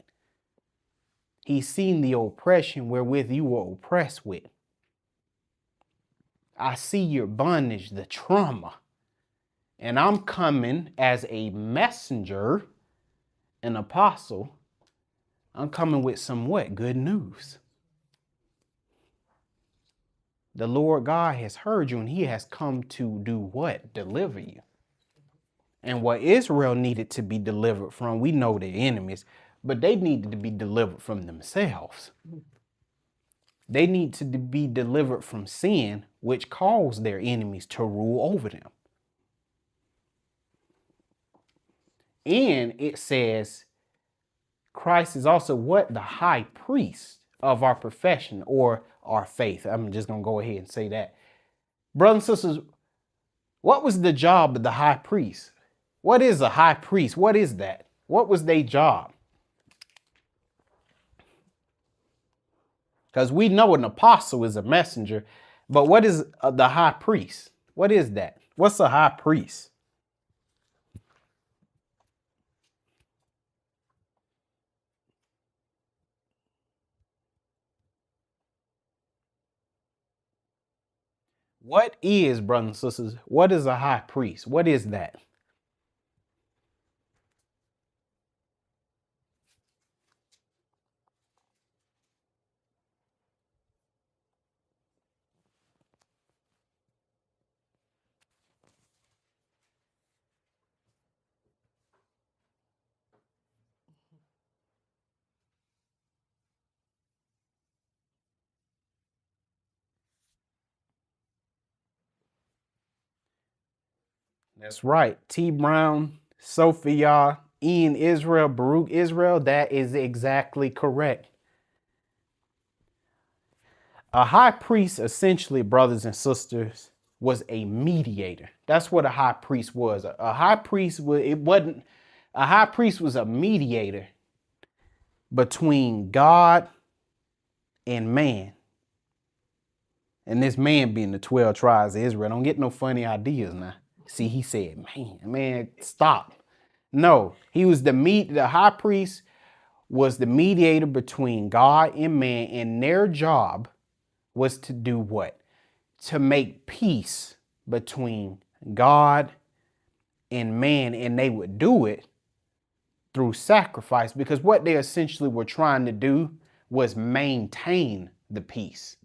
He's seen the oppression wherewith you were oppressed with. I see your bondage, the trauma. And I'm coming as a messenger, an apostle. I'm coming with some what? Good news. The Lord God has heard you and he has come to do what? Deliver you. And what Israel needed to be delivered from, we know their enemies, but they needed to be delivered from themselves. They need to be delivered from sin, which caused their enemies to rule over them. And it says, Christ is also what? The high priest of our profession or our faith. I'm just going to go ahead and say that. Brothers and sisters, what was the job of the high priest? What is a high priest? What is that? What was their job? Because we know an apostle is a messenger, but what is the high priest? What is that? What's a high priest? What is, brothers and sisters, what is a high priest? What is that? That's right. T. Brown, Sophia, Ian Israel, Baruch Israel. That is exactly correct. A high priest, essentially, brothers and sisters, was a mediator. That's what a high priest was. A high priest was, it wasn't, a high priest was a mediator between God and man. And this man being the 12 tribes of Israel. Don't get no funny ideas now. See, he said, man, stop. No, he was the high priest was the mediator between God and man, and their job was to do what? To make peace between God and man, and they would do it through sacrifice, because what they essentially were trying to do was maintain the peace.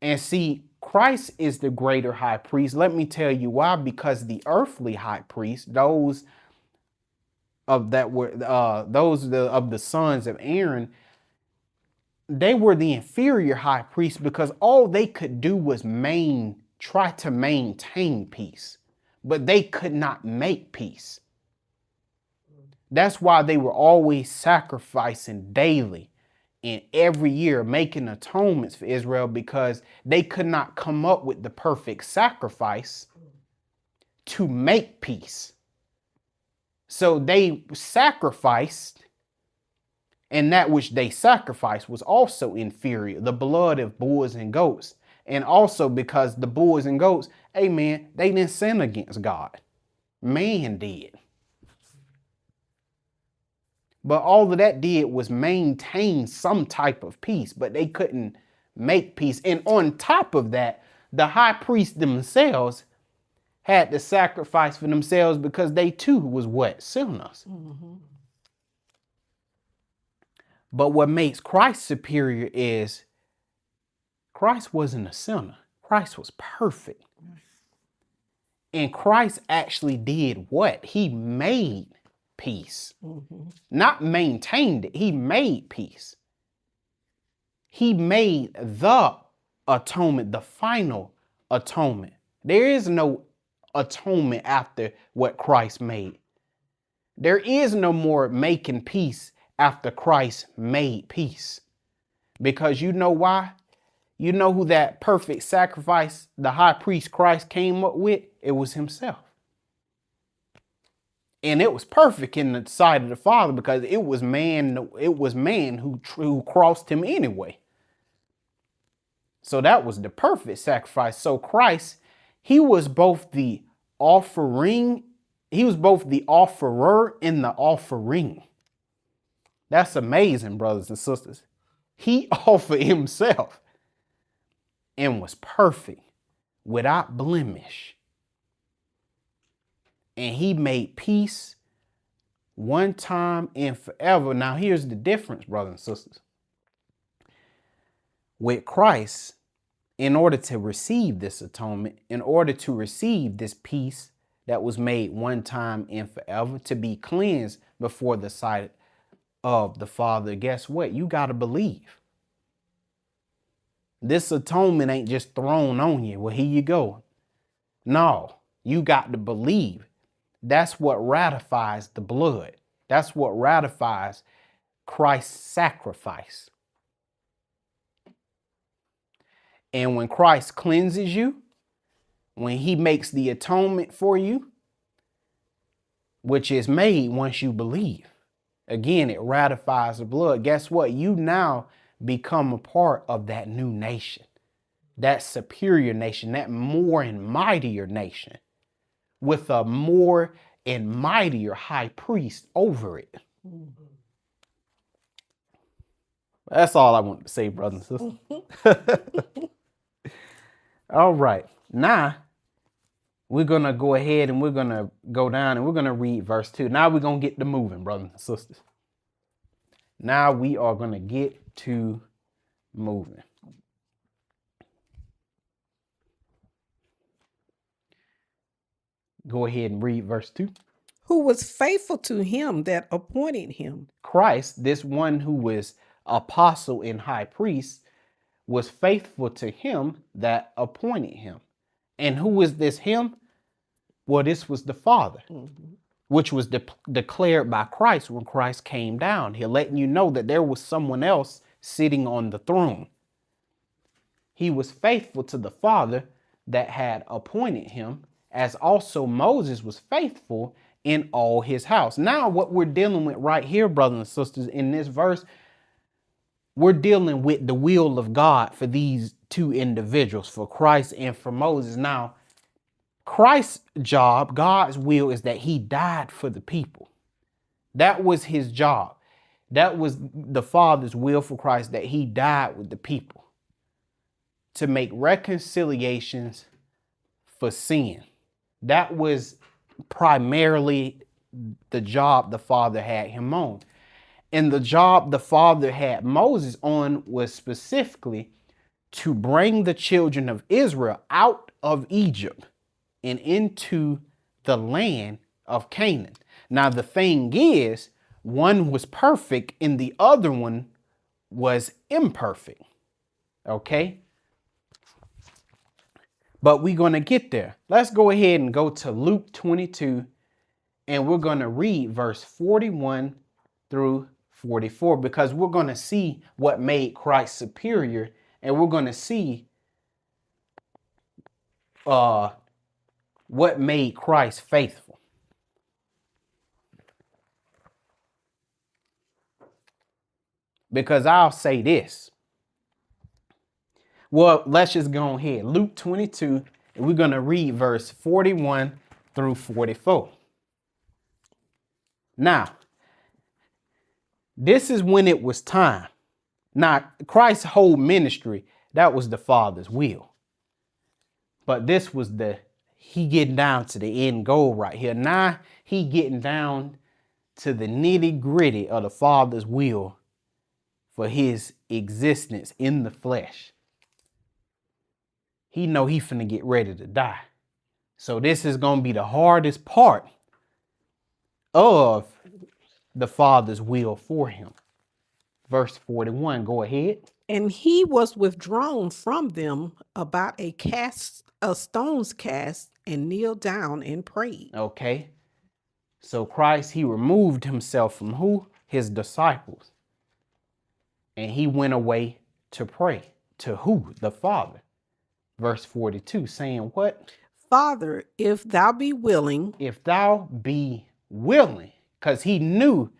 And see, Christ is the greater high priest. Let me tell you why. Because the earthly high priest, those of that were of the sons of Aaron, they were the inferior high priest because all they could do was try to maintain peace, but they could not make peace. That's why they were always sacrificing daily and every year, making atonements for Israel, because they could not come up with the perfect sacrifice to make peace. So they sacrificed, and that which they sacrificed was also inferior, the blood of bulls and goats. And also because the bulls and goats, amen, they didn't sin against God. Man did. But all of that did was maintain some type of peace, but they couldn't make peace. And on top of that, the high priests themselves had to sacrifice for themselves because they too was what? Sinners. Mm-hmm. But what makes Christ superior is Christ wasn't a sinner. Christ was perfect. And Christ actually did what? He made peace. Mm-hmm. Not maintained it. He made peace. He made the atonement, the final atonement. There is no atonement after what Christ made. There is no more making peace after Christ made peace. Because you know why? You know who that perfect sacrifice, the high priest Christ, came up with? It was himself. And it was perfect in the sight of the Father because it was man who crossed him anyway. So that was the perfect sacrifice. So Christ, he was both the offering, he was both the offerer and the offering. That's amazing, brothers and sisters. He offered himself and was perfect, without blemish. And he made peace one time and forever. Now, here's the difference, brothers and sisters. With Christ, in order to receive this atonement, in order to receive this peace that was made one time and forever, to be cleansed before the sight of the Father, guess what? You got to believe. This atonement ain't just thrown on you. Well, here you go. No, you got to believe. That's what ratifies the blood. That's what ratifies Christ's sacrifice. And when Christ cleanses you, when he makes the atonement for you, which is made once you believe, again, it ratifies the blood. Guess what? You now become a part of that new nation, that superior nation, that more and mightier nation, with a more and mightier high priest over it. Mm-hmm. That's all I want to say, brothers and sisters. All right. Now, we're going to go ahead and we're going to go down and we're going to read verse 2. Now we're going to get to moving, brothers and sisters. Now we are going to get to moving. Go ahead and read verse 2. Who was faithful to him that appointed him. Christ, this one who was apostle and high priest, was faithful to him that appointed him. And who was this him? Well, this was the Father, which was declared by Christ when Christ came down. He's letting you know that there was someone else sitting on the throne. He was faithful to the Father that had appointed him, as also Moses was faithful in all his house. Now, what we're dealing with right here, brothers and sisters, in this verse, we're dealing with the will of God for these two individuals, for Christ and for Moses. Now, Christ's job, God's will, is that he died for the people. That was his job. That was the Father's will for Christ, that he died with the people to make reconciliations for sin. That was primarily the job the Father had him on. And the job the Father had Moses on was specifically to bring the children of Israel out of Egypt and into the land of Canaan. Now, the thing is, one was perfect and the other one was imperfect. Okay? But we're going to get there. Let's go ahead and go to Luke 22, and we're going to read verse 41 through 44, because we're going to see what made Christ superior, and we're going to see what made Christ faithful. Because I'll say this. Well, let's just go ahead. Luke 22, and we're going to read verse 41 through 44. Now, this is when it was time. Now, Christ's whole ministry, that was the Father's will. But this was he getting down to the end goal right here. Now, he getting down to the nitty gritty of the Father's will for his existence in the flesh. He know he finna get ready to die. So this is going to be the hardest part of the Father's will for him. Verse 41, go ahead. And he was withdrawn from them about a stone's cast, and kneeled down and prayed. Okay. So Christ, he removed himself from who? His disciples. And he went away to pray. To who? The Father. Verse 42, saying what? Father, if thou be willing. If thou be willing. Because he knew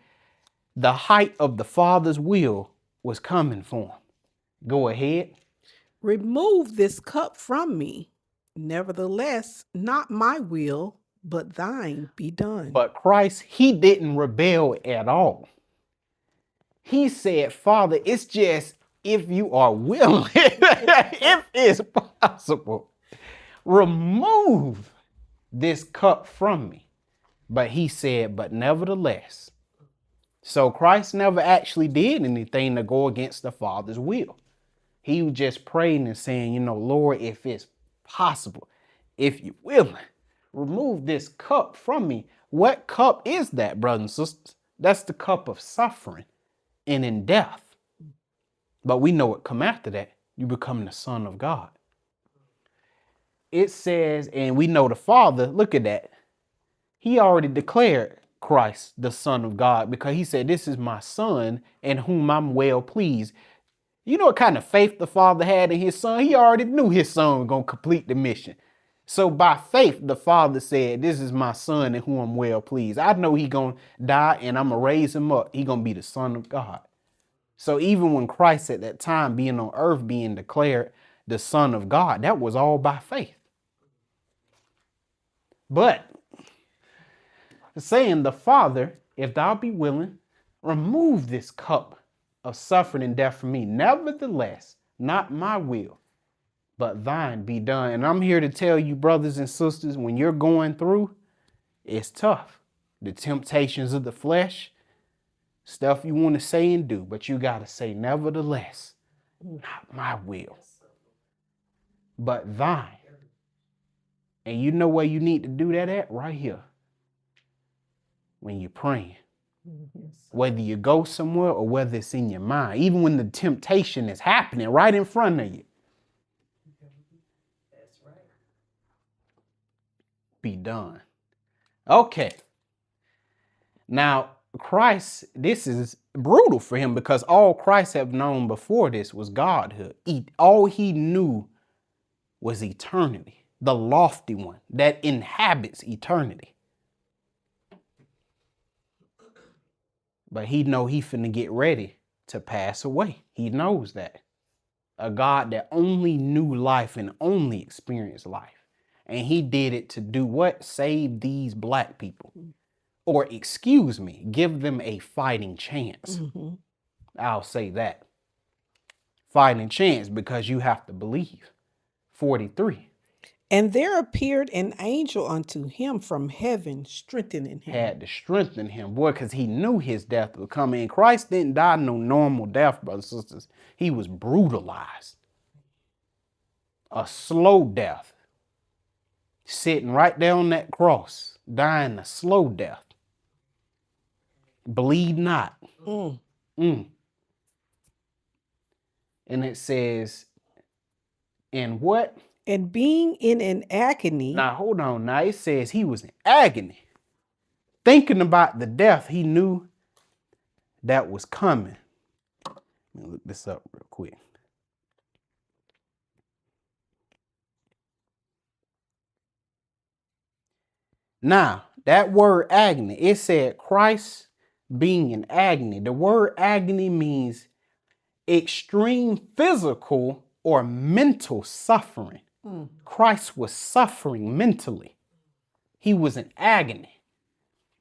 the height of the Father's will was coming for him. Go ahead. Remove this cup from me. Nevertheless, not my will, but thine be done. But Christ, he didn't rebel at all. He said, Father, it's just if you are willing, if it's possible, remove this cup from me. But he said, but nevertheless. So Christ never actually did anything to go against the Father's will. He was just praying and saying, you know, Lord, if it's possible, if you're willing, remove this cup from me. What cup is that, brothers and sisters? That's the cup of suffering and in death. But we know what come after that. You become the Son of God. It says, and we know the Father, look at that. He already declared Christ the Son of God, because he said, this is my Son in whom I'm well pleased. You know what kind of faith the Father had in his Son? He already knew his Son was going to complete the mission. So by faith, the Father said, this is my Son in whom I'm well pleased. I know he's going to die and I'm going to raise him up. He's going to be the Son of God. So even when Christ at that time being on earth, being declared the Son of God, that was all by faith. But saying, the Father, if thou be willing, remove this cup of suffering and death from me. Nevertheless, not my will, but thine be done. And I'm here to tell you, brothers and sisters, when you're going through, it's tough. The temptations of the flesh, stuff you want to say and do, but you got to say, nevertheless, not my will, but thine. And you know where you need to do that at? Right here. When you're praying. Whether you go somewhere or whether it's in your mind, even when the temptation is happening right in front of you. That's right. Be done. Okay. Now, Christ, this is brutal for him, because all Christ have known before this was Godhood. All he knew was eternity, the lofty one that inhabits eternity. But he know he finna get ready to pass away. He knows that. A God that only knew life and only experienced life. And he did it to do what? Save these black people. Or excuse me, give them a fighting chance. Mm-hmm. I'll say that. Fighting chance, because you have to believe. 43. And there appeared an angel unto him from heaven, strengthening him. Had to strengthen him, boy, because he knew his death would come in. Christ didn't die no normal death, brothers and sisters. He was brutalized. A slow death. Sitting right there on that cross, dying a slow death. Bleed not. Mm. And it says, and what? And being in an agony. Now, hold on. Now, it says he was in agony. Thinking about the death he knew that was coming. Let me look this up real quick. Now, that word agony, it said Christ being in agony. The word agony means extreme physical or mental suffering. Christ was suffering mentally. He was in agony,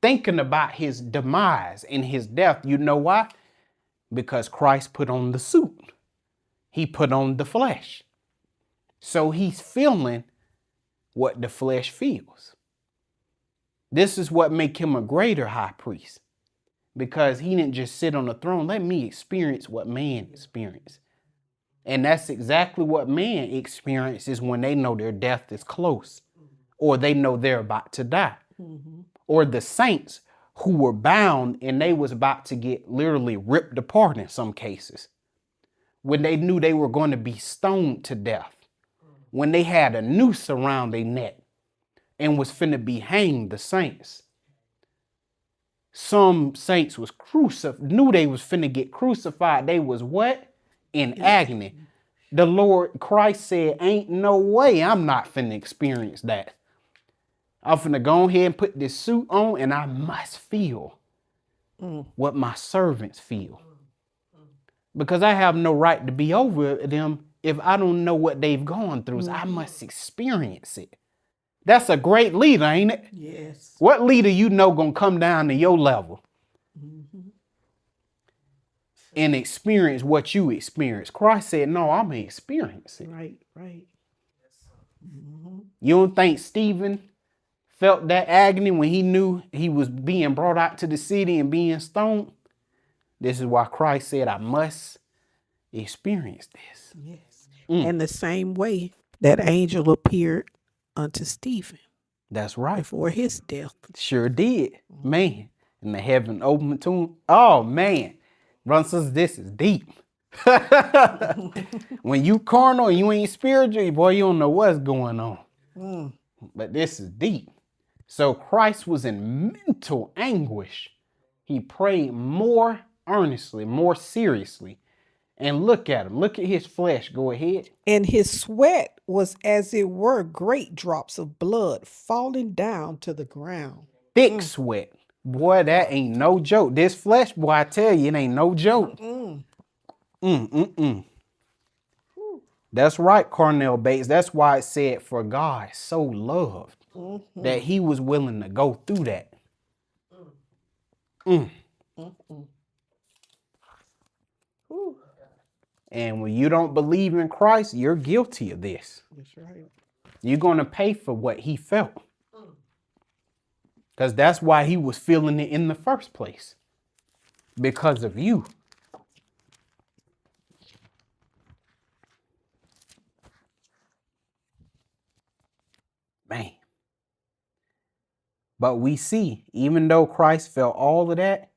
thinking about his demise and his death. You know why? Because Christ put on the suit. He put on the flesh. So he's feeling what the flesh feels. This is what makes him a greater high priest, because he didn't just sit on the throne. Let me experience what man experienced. And that's exactly what man experiences when they know their death is close, or they know they're about to die. Or the saints who were bound and they was about to get literally ripped apart in some cases, when they knew they were going to be stoned to death, when they had a noose around their neck and was finna be hanged, the saints. Some saints was knew they was finna get crucified. They was what? In agony. The Lord Christ said, ain't no way I'm not finna experience that. I'm finna go ahead and put this suit on, and I must feel what my servants feel. Because I have no right to be over them if I don't know what they've gone through. So I must experience it. That's a great leader, ain't it? Yes. What leader you know gonna come down to your level and experience what you experience? Christ said, no, I'm gonna experience it. Right, right. You don't think Stephen felt that agony when he knew he was being brought out to the city and being stoned? This is why Christ said, I must experience this. Yes. And the same way that angel appeared unto Stephen That's right. before his death. Sure did. Man. And the heaven opened to him. Oh, man. Brothers and sisters, this is deep. When you carnal and you ain't spiritual, boy, you don't know what's going on. But this is deep. So Christ was in mental anguish. He prayed more earnestly, more seriously. And look at him. Look at his flesh. Go ahead. And his sweat was as it were great drops of blood falling down to the ground. Thick sweat. Boy, that ain't no joke. This flesh, boy, I tell you, it ain't no joke. That's right, Cornell Bates. That's why it said, for God so loved that he was willing to go through that. And when you don't believe in Christ, you're guilty of this. That's right. You're going to pay for what he felt. Because that's why he was feeling it in the first place. Because of you. Man. But we see, even though Christ felt all of that,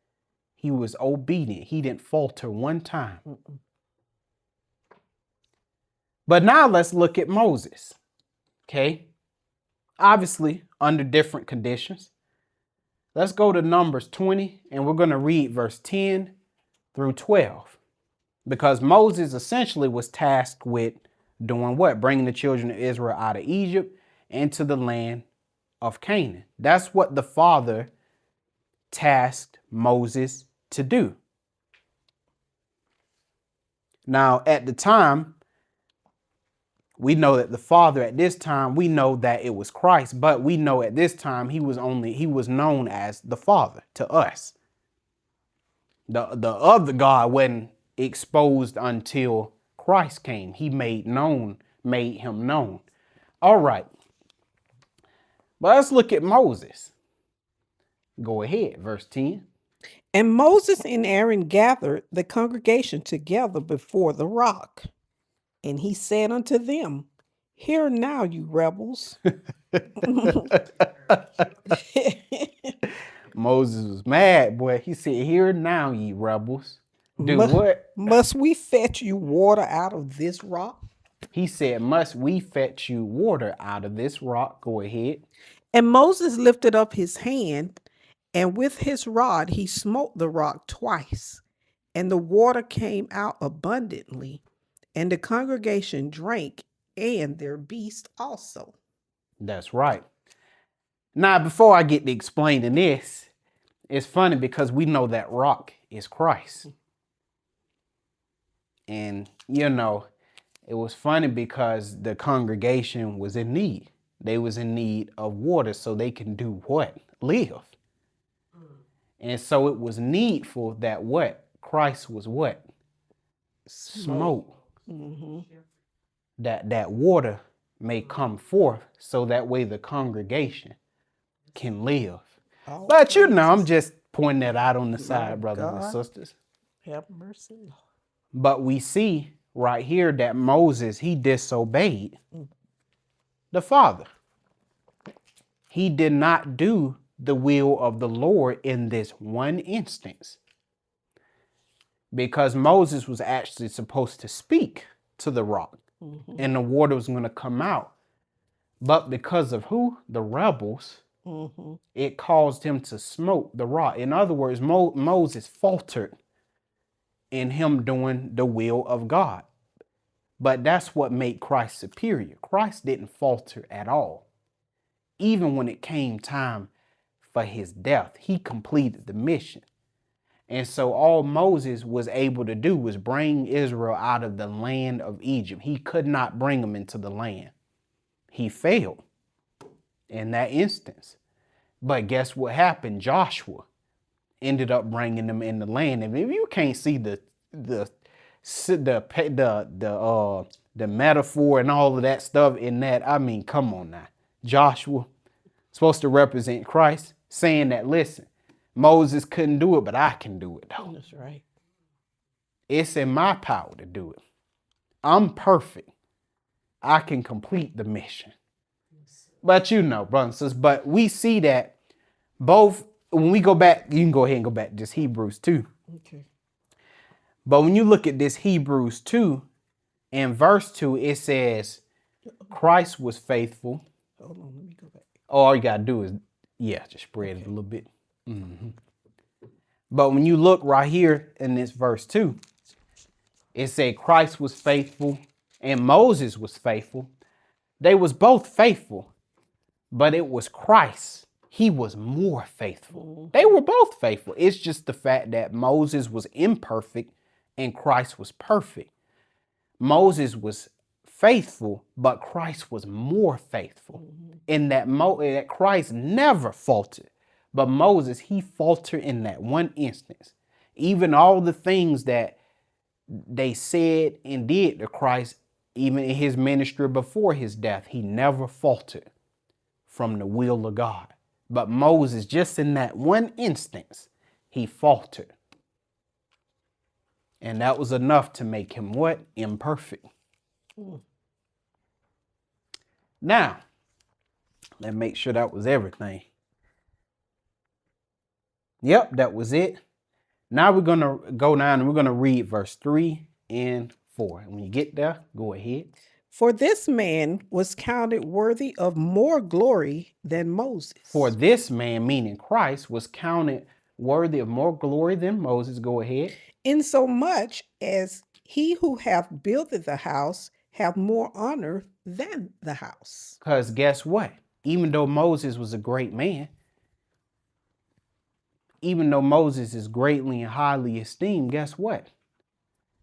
he was obedient. He didn't falter one time. But now let's look at Moses. Okay. Obviously, under different conditions. Let's go to Numbers 20, and we're going to read verse 10 through 12. Because Moses essentially was tasked with doing what? Bringing the children of Israel out of Egypt into the land of Canaan. That's what the Father tasked Moses to do. Now, at the time, we know that the Father at this time, we know that it was Christ, but we know at this time he was known as the Father to us. The other God wasn't exposed until Christ came. He made him known. All right. But let's look at Moses. Go ahead, verse 10. And Moses and Aaron gathered the congregation together before the rock. And he said unto them, hear now, you rebels. Moses was mad, boy. He said, "Hear now, ye rebels." Do Mu- what? Must we fetch you water out of this rock? He said, "Must we fetch you water out of this rock?" Go ahead. And Moses lifted up his hand, and with his rod he smote the rock twice, and the water came out abundantly, and the congregation drank, and their beast also. That's right. Now, before I get to explaining this, it's funny because we know that rock is Christ. And, it was funny because the congregation was in need. They was in need of water so they can do what? Live. And so it was needful that what? Christ was what? Smote. That water may come forth so that way the congregation can live. All But I'm praises. just pointing that out on the My side, brothers and God. sisters. Have mercy, Lord. But we see right here that Moses, he disobeyed the Father. He did not do the will of the Lord in this one instance. Because Moses was actually supposed to speak to the rock and the water was going to come out. But because of who? The rebels, it caused him to smote the rock. In other words, Moses faltered in him doing the will of God. But that's what made Christ superior. Christ didn't falter at all. Even when it came time for his death, he completed the mission. And so all Moses was able to do was bring Israel out of the land of Egypt. He could not bring them into the land. He failed in that instance. But guess what happened? Joshua ended up bringing them in the land. And if you can't see the metaphor and all of that stuff in that, I mean, come on now. Joshua, supposed to represent Christ, saying that, listen, Moses couldn't do it, but I can do it though. That's right. It's in my power to do it. I'm perfect. I can complete the mission. But brothers and sisters, but we see that both, when we go back, you can go ahead and go back to this Hebrews 2. Okay. But when you look at this Hebrews 2, in verse 2, it says, Christ was faithful. Hold on, let me go back. All you got to do is, just spread it a little bit. But when you look right here in this verse 2, it said Christ was faithful and Moses was faithful. They was both faithful, but it was Christ. He was more faithful. They were both faithful. It's just the fact that Moses was imperfect and Christ was perfect. Moses was faithful, but Christ was more faithful in that Christ never faltered. But Moses, he faltered in that one instance. Even all the things that they said and did to Christ, even in his ministry before his death, he never faltered from the will of God. But Moses, just in that one instance, he faltered. And that was enough to make him what? Imperfect. Now, let's make sure that was everything. Yep, that was it. Now we're going to go down and we're going to read verse 3 and 4. And when you get there, go ahead. For this man was counted worthy of more glory than Moses. For this man, meaning Christ, was counted worthy of more glory than Moses. Go ahead. Insomuch as he who hath builded the house hath more honor than the house. Because guess what? Even though Moses was a great man, even though Moses is greatly and highly esteemed, guess what?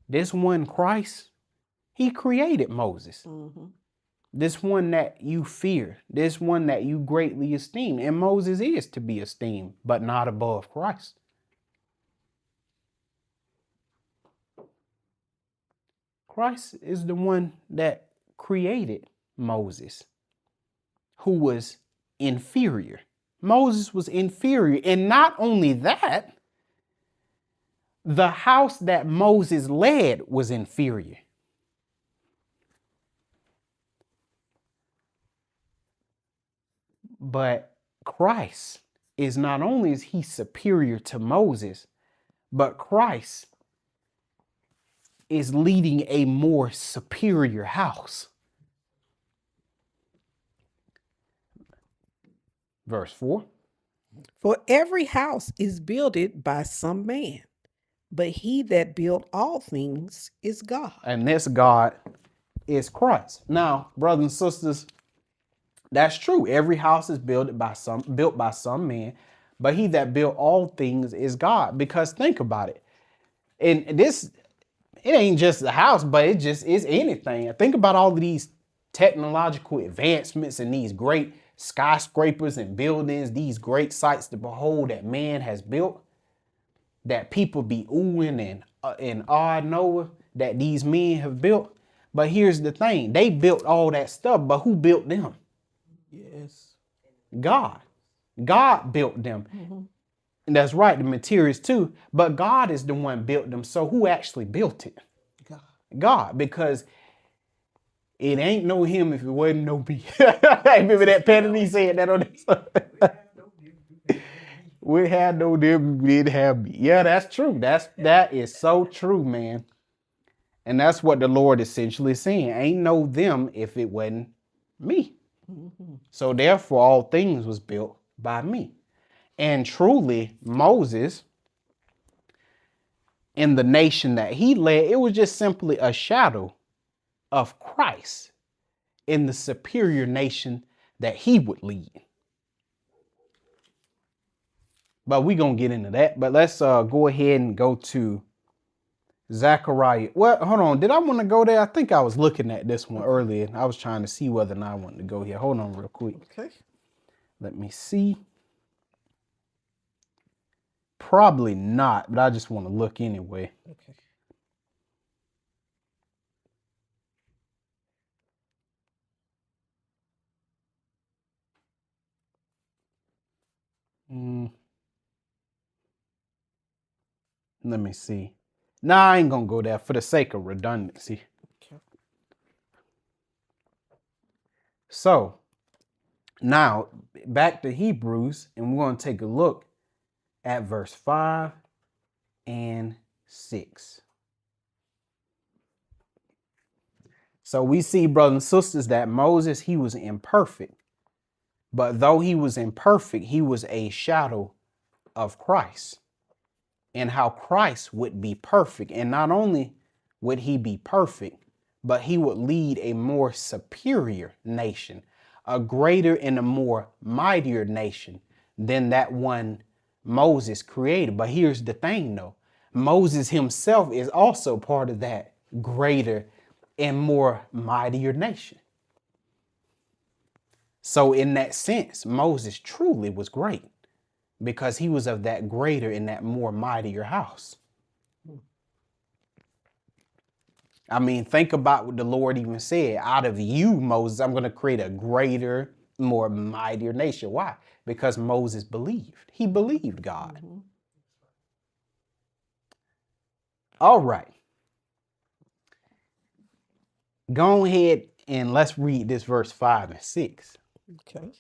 This one Christ, he created Moses. This one that you fear, this one that you greatly esteem. And Moses is to be esteemed, but not above Christ. Christ is the one that created Moses, who was inferior. Moses was inferior. And not only that, the house that Moses led was inferior. But Christ is not only is he superior to Moses, but Christ is leading a more superior house. Verse 4. For every house is builded by some man, but he that built all things is God. And this God is Christ. Now, brothers and sisters, that's true. Every house is built by some man, but he that built all things is God. Because think about it. And this, it ain't just the house, but it just is anything. Think about all of these technological advancements and these great skyscrapers and buildings, these great sights to behold that man has built, that people be oohing and awing over that these men have built. But here's the thing. They built all that stuff, but who built them? Yes. God. God built them. And that's right, the materials too. But God is the one built them. So who actually built it? God. God, because it ain't no him if it wasn't no me. Remember that Patty said that on this? We had no them, we didn't have me. Yeah, that's true. That is so true, man. And that's what the Lord essentially saying. Ain't no them if it wasn't me. So therefore, all things was built by me. And truly, Moses, in the nation that he led, it was just simply a shadow of Christ in the superior nation that he would lead. But we're going to get into that. But let's go ahead and go to Zechariah. Well, hold on. Did I want to go there? I think I was looking at this one earlier. I was trying to see whether or not I wanted to go here. Hold on real quick. Okay. Let me see. Probably not, but I just want to look anyway. Okay. Let me see. Nah, I ain't gonna go there for the sake of redundancy. Okay. So now back to Hebrews, and we're gonna take a look at verse 5 and 6. So we see, brothers and sisters, that Moses, he was imperfect. But though he was imperfect, he was a shadow of Christ and how Christ would be perfect. And not only would he be perfect, but he would lead a more superior nation, a greater and a more mightier nation than that one Moses created. But here's the thing, though. Moses himself is also part of that greater and more mightier nation. So in that sense, Moses truly was great because he was of that greater and that more mightier house. I mean, think about what the Lord even said. Out of you, Moses, I'm going to create a greater, more mightier nation. Why? Because Moses believed. He believed God. All right. Go ahead and let's read this verse 5 and 6. Okay.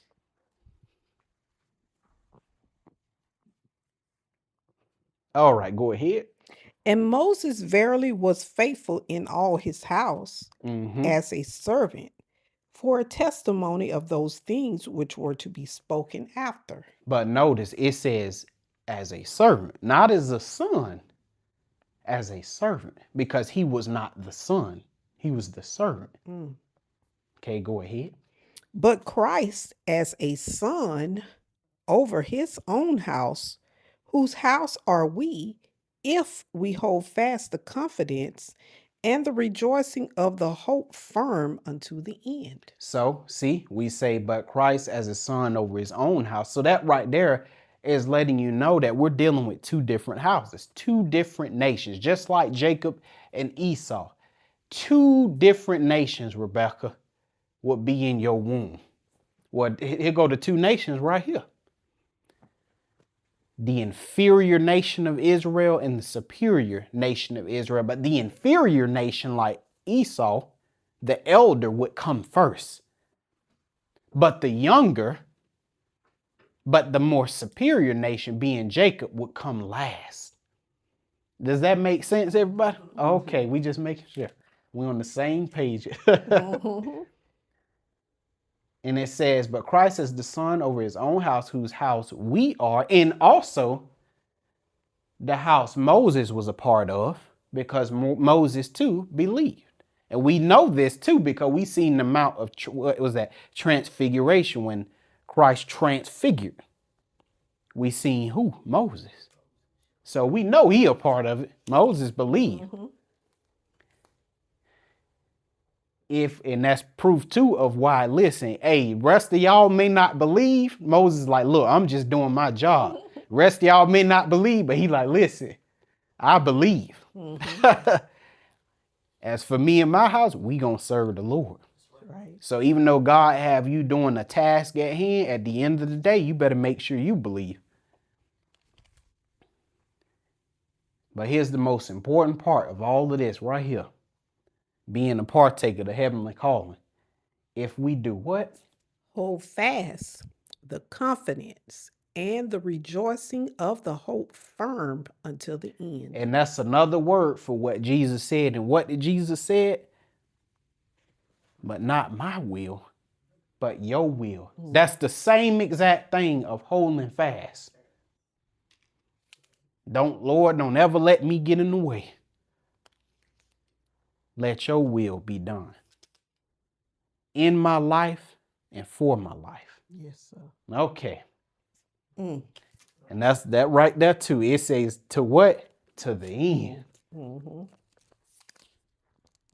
All right, go ahead. And Moses verily was faithful in all his house as a servant for a testimony of those things which were to be spoken after. But notice it says as a servant, not as a son, as a servant, because he was not the son. He was the servant. Okay, go ahead. But Christ as a son over his own house, whose house are we, if we hold fast the confidence and the rejoicing of the hope firm unto the end. So, see, we say, but Christ as a son over his own house. So that right there is letting you know that we're dealing with two different houses, two different nations, just like Jacob and Esau. Two different nations, Rebecca, would be in your womb. Well, here go the two nations right here. The inferior nation of Israel and the superior nation of Israel. But the inferior nation, like Esau, the elder would come first. But the younger but the more superior nation, being Jacob, would come last. Does that make sense, everybody? Okay, we just making sure we're on the same page. And it says, but Christ is the son over his own house, whose house we are, and also the house Moses was a part of, because Moses too believed. And we know this too because we seen the mount of, what was that, transfiguration, when Christ transfigured. We seen who? Moses. So we know he a part of it. Moses believed. And that's proof too of why, listen, hey, rest of y'all may not believe. Moses like, look, I'm just doing my job. Rest of y'all may not believe, but he like, listen, I believe. As for me and my house, we gonna serve the Lord. Right. So even though God have you doing a task at hand, at the end of the day, you better make sure you believe. But here's the most important part of all of this right here. Being a partaker of the heavenly calling. If we do what? Hold fast the confidence and the rejoicing of the hope firm until the end. And that's another word for what Jesus said. And what did Jesus say? But not my will, but your will. That's the same exact thing of holding fast. Lord, don't ever let me get in the way. Let your will be done in my life and for my life. Yes, sir. Okay. And that's that right there too. It says to what? To the end. You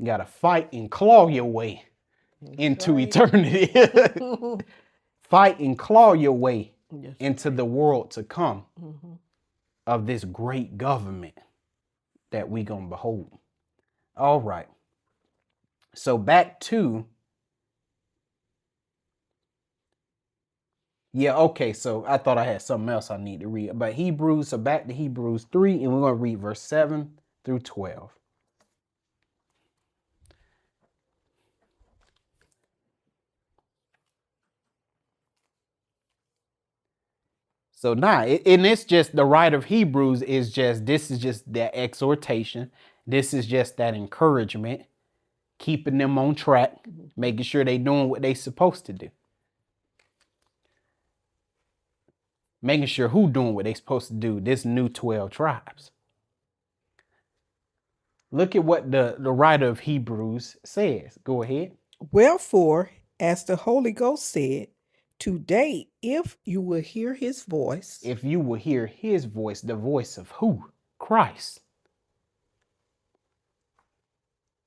got to fight and claw your way into eternity. Fight and claw your way into the world to come of this great government that we gonna behold. All right. So back to, okay, so I thought I had something else I need to read. But Hebrews, so back to Hebrews 3, and we're going to read verse 7 through 12. So now, and it's just, the writer of Hebrews is just, this is just that exhortation. This is just that encouragement, keeping them on track, making sure they doing what they supposed to do. Making sure who doing what they supposed to do, this new 12 tribes. Look at what the writer of Hebrews says. Go ahead. Wherefore, as the Holy Ghost said, today, if you will hear his voice. If you will hear his voice, the voice of who? Christ.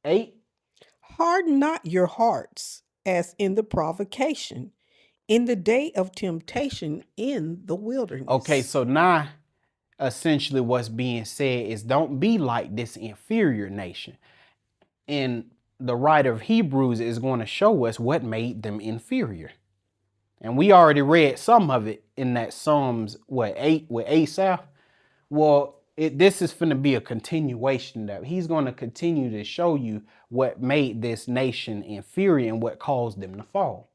8. Harden not your hearts as in the provocation, in the day of temptation in the wilderness. Okay, so now essentially what's being said is don't be like this inferior nation. And the writer of Hebrews is going to show us what made them inferior. And we already read some of it in that Psalms, 8 with Asaph. Well, this is going to be a continuation that he's going to continue to show you what made this nation inferior and what caused them to fall.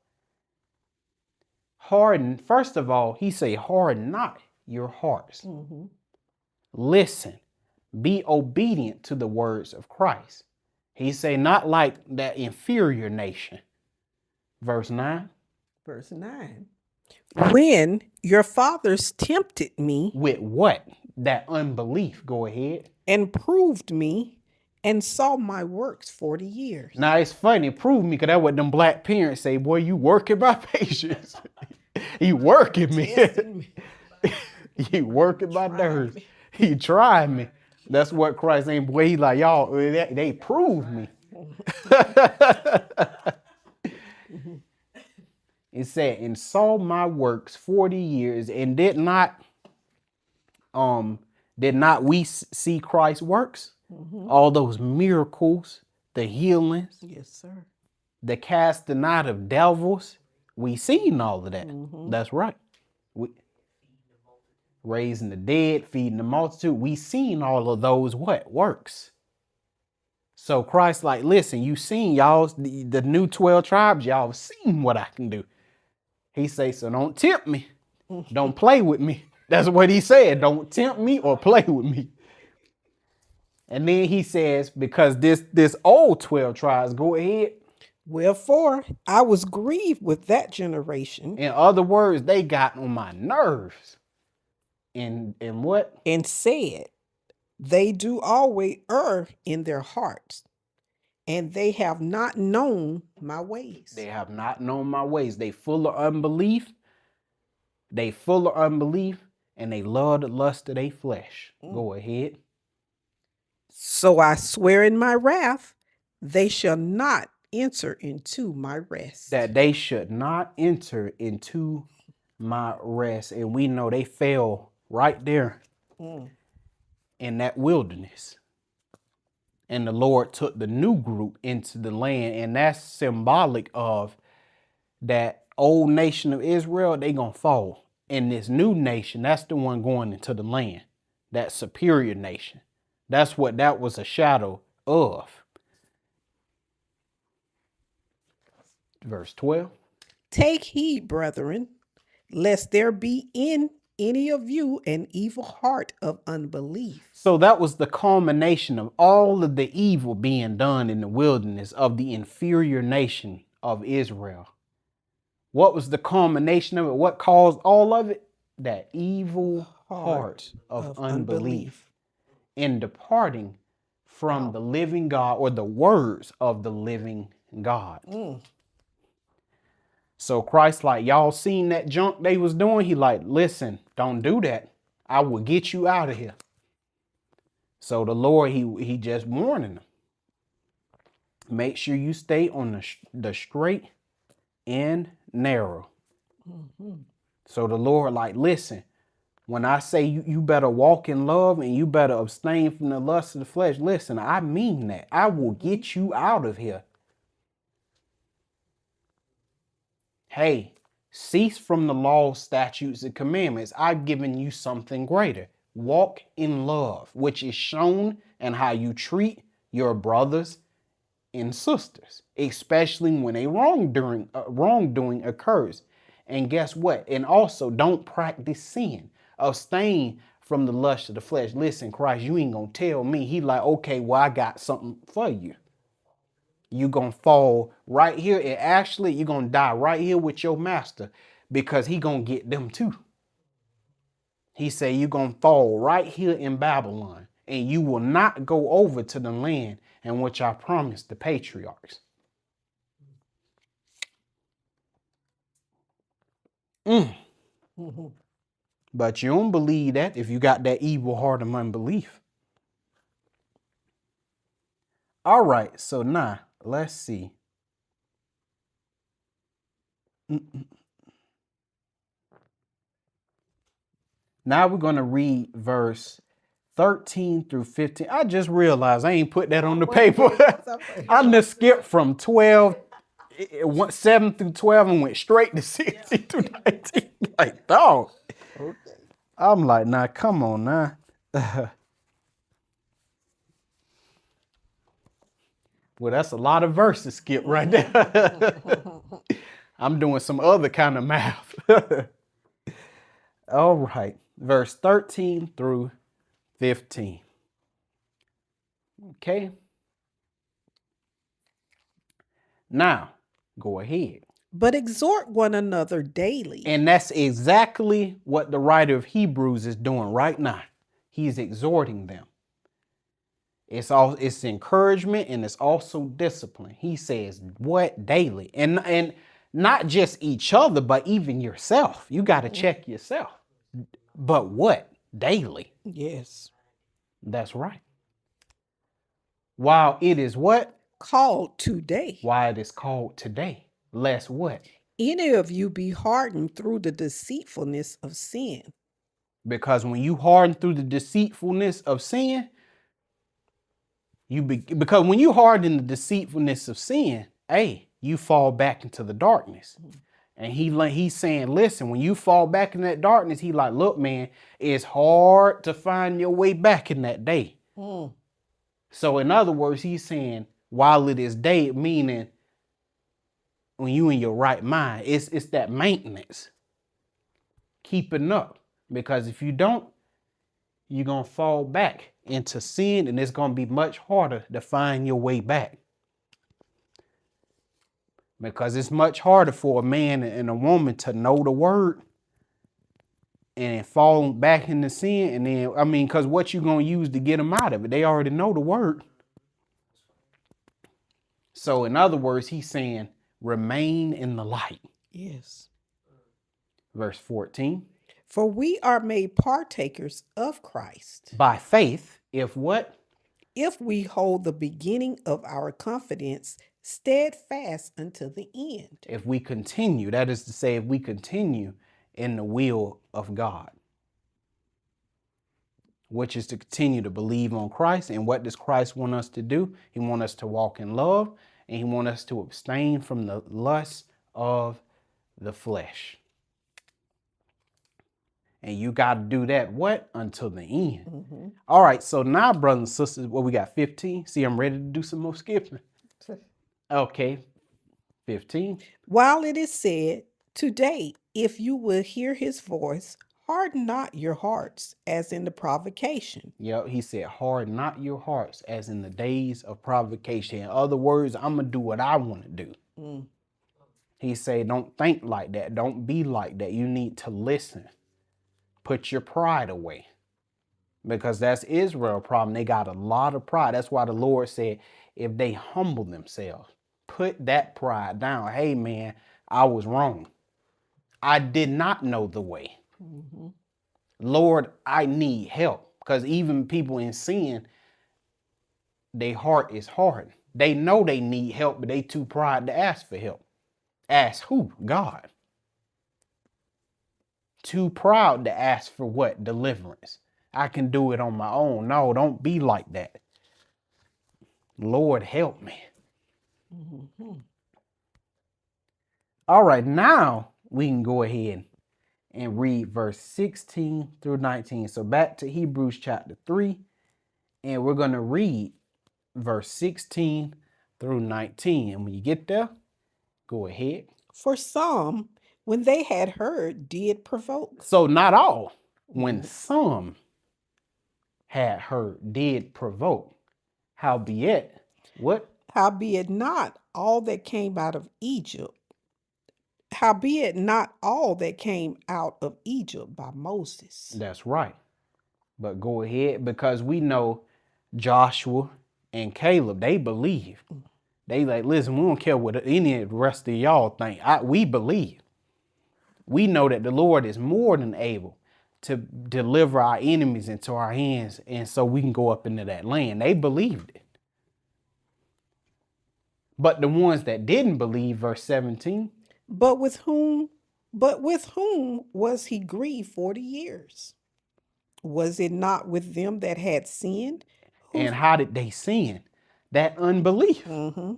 Harden, first of all, he say, harden not your hearts. Listen, be obedient to the words of Christ. He say, not like that inferior nation. Verse 9. Verse 9. When your fathers tempted me. With what? That unbelief. Go ahead. And proved me and saw my works 40 years. Now, it's funny. Proved me because that's what them black parents say. Boy, you working my patience. You working me. You working my nerves. He tried me. That's what Christ ain't. Boy, he like, y'all, they proved me. It said, and saw my works 40 years, and did not we see Christ's works? All those miracles, the healings, yes, sir, the casting out of devils. We seen all of that. That's right. Raising the dead, feeding the multitude. We seen all of those what? Works. So Christ like, listen, you seen y'all, the new 12 tribes, y'all seen what I can do. He say, so don't tempt me. Don't play with me. That's what he said. Don't tempt me or play with me. And then he says, because this old 12 tribes, go ahead. Wherefore I was grieved with that generation. In other words, they got on my nerves. And what? And said, they do always err in their hearts, and they have not known my ways. They have not known my ways. They full of unbelief. They full of unbelief, and they love the lust of their flesh. Go ahead. So I swear in my wrath, they shall not enter into my rest. That they should not enter into my rest. And we know they fell right there in that wilderness. And the Lord took the new group into the land. And that's symbolic of that old nation of Israel. They gonna fall. And this new nation, that's the one going into the land. That superior nation. That's what that was a shadow of. Verse 12. Take heed, brethren, lest there be in any of you an evil heart of unbelief. So that was the culmination of all of the evil being done in the wilderness of the inferior nation of Israel. What was the culmination of it? What caused all of it? That evil heart of unbelief. In departing from the living God, or the words of the living God. So Christ, like, y'all seen that junk they was doing? He like, listen, don't do that. I will get you out of here. So the Lord, he just warning them. Make sure you stay on the straight and narrow. So the Lord, like, listen, when I say you better walk in love and you better abstain from the lust of the flesh, listen, I mean that. I will get you out of here. Hey, cease from the law, statutes, and commandments. I've given you something greater. Walk in love, which is shown in how you treat your brothers and sisters, especially when a wrongdoing occurs. And guess what? And also, don't practice sin. Abstain from the lust of the flesh. Listen, Christ, you ain't gonna tell me. He like, okay, well, I got something for you. You gonna fall right here, and actually you're gonna die right here with your master, because he gonna get them too. He said you're gonna fall right here in Babylon, and you will not go over to the land in which I promised the patriarchs. But you don't believe that if you got that evil heart of unbelief. All right, so now let's see. Now we're going to read verse 13 through 15. I just realized I ain't put that on the paper. I just skipped from 12, 7 through 12 and went straight to 16 through 19. Like, dog. Okay. I'm like, nah, come on now. Well, that's a lot of verses, Skip, right there. I'm doing some other kind of math. All right, verse 13 through 15. Okay. Now, go ahead. But exhort one another daily. And that's exactly what the writer of Hebrews is doing right now. He's exhorting them. It's encouragement, and it's also discipline. He says, what? Daily. And not just each other, but even yourself. You got to check yourself. But what? Daily. Yes. That's right. While it is what? Called today. Why it is called today. Lest what? Any of you be hardened through the deceitfulness of sin. Because when you harden through the deceitfulness of sin, because when you harden the deceitfulness of sin, you fall back into the darkness. And he's saying, listen, when you fall back in that darkness, he like, look, man, it's hard to find your way back in that day. So in other words, he's saying, while it is day, meaning when you in your right mind, it's that maintenance. keeping up. Because if you don't, you're going to fall back into sin, and it's going to be much harder to find your way back. Because it's much harder for a man and a woman to know the word and fall back into sin. And then, because what you going to use to get them out of it? They already know the word. So in other words, he's saying, remain in the light. Yes. Verse 14. For we are made partakers of Christ. By faith, if what? If we hold the beginning of our confidence steadfast until the end. If we continue, that is to say, if we continue in the will of God, which is to continue to believe on Christ. And what does Christ want us to do? He wants us to walk in love, and he wants us to abstain from the lust of the flesh. And you got to do that, what? Until the end. Mm-hmm. All right, so now, brothers and sisters, what we got, 15? See, I'm ready to do some more skipping. Okay, 15. While it is said, today, if you will hear his voice, harden not your hearts as in the provocation. Yep, he said, harden not your hearts as in the days of provocation. In other words, I'm going to do what I want to do. Mm. He said, don't think like that. Don't be like that. You need to listen. Put your pride away. Because that's Israel's problem. They got a lot of pride. That's why the Lord said, if they humble themselves, put that pride down. Hey, man, I was wrong. I did not know the way. Mm-hmm. Lord, I need help. Because even people in sin, their heart is hard. They know they need help, but they too proud to ask for help. Ask who? God. Too proud to ask for what? Deliverance. I can do it on my own. No, don't be like that. Lord, help me. Mm-hmm. All right, now we can go ahead and read verse 16 through 19. So back to Hebrews chapter 3, and we're going to read verse 16 through 19. And when you get there, go ahead. For some, when they had heard, did provoke. So not all. When some had heard, did provoke. Howbeit, what? Howbeit not all that came out of Egypt. Howbeit not all that came out of Egypt by Moses. That's right. But go ahead, because we know Joshua and Caleb, they believe. They like, listen, we don't care what any of the rest of y'all think. We believe. We know that the Lord is more than able to deliver our enemies into our hands, and so we can go up into that land. They believed it. But the ones that didn't believe, verse 17. But with whom was he grieved 40 years? Was it not with them that had sinned? And how did they sin? That unbelief. Mm-hmm.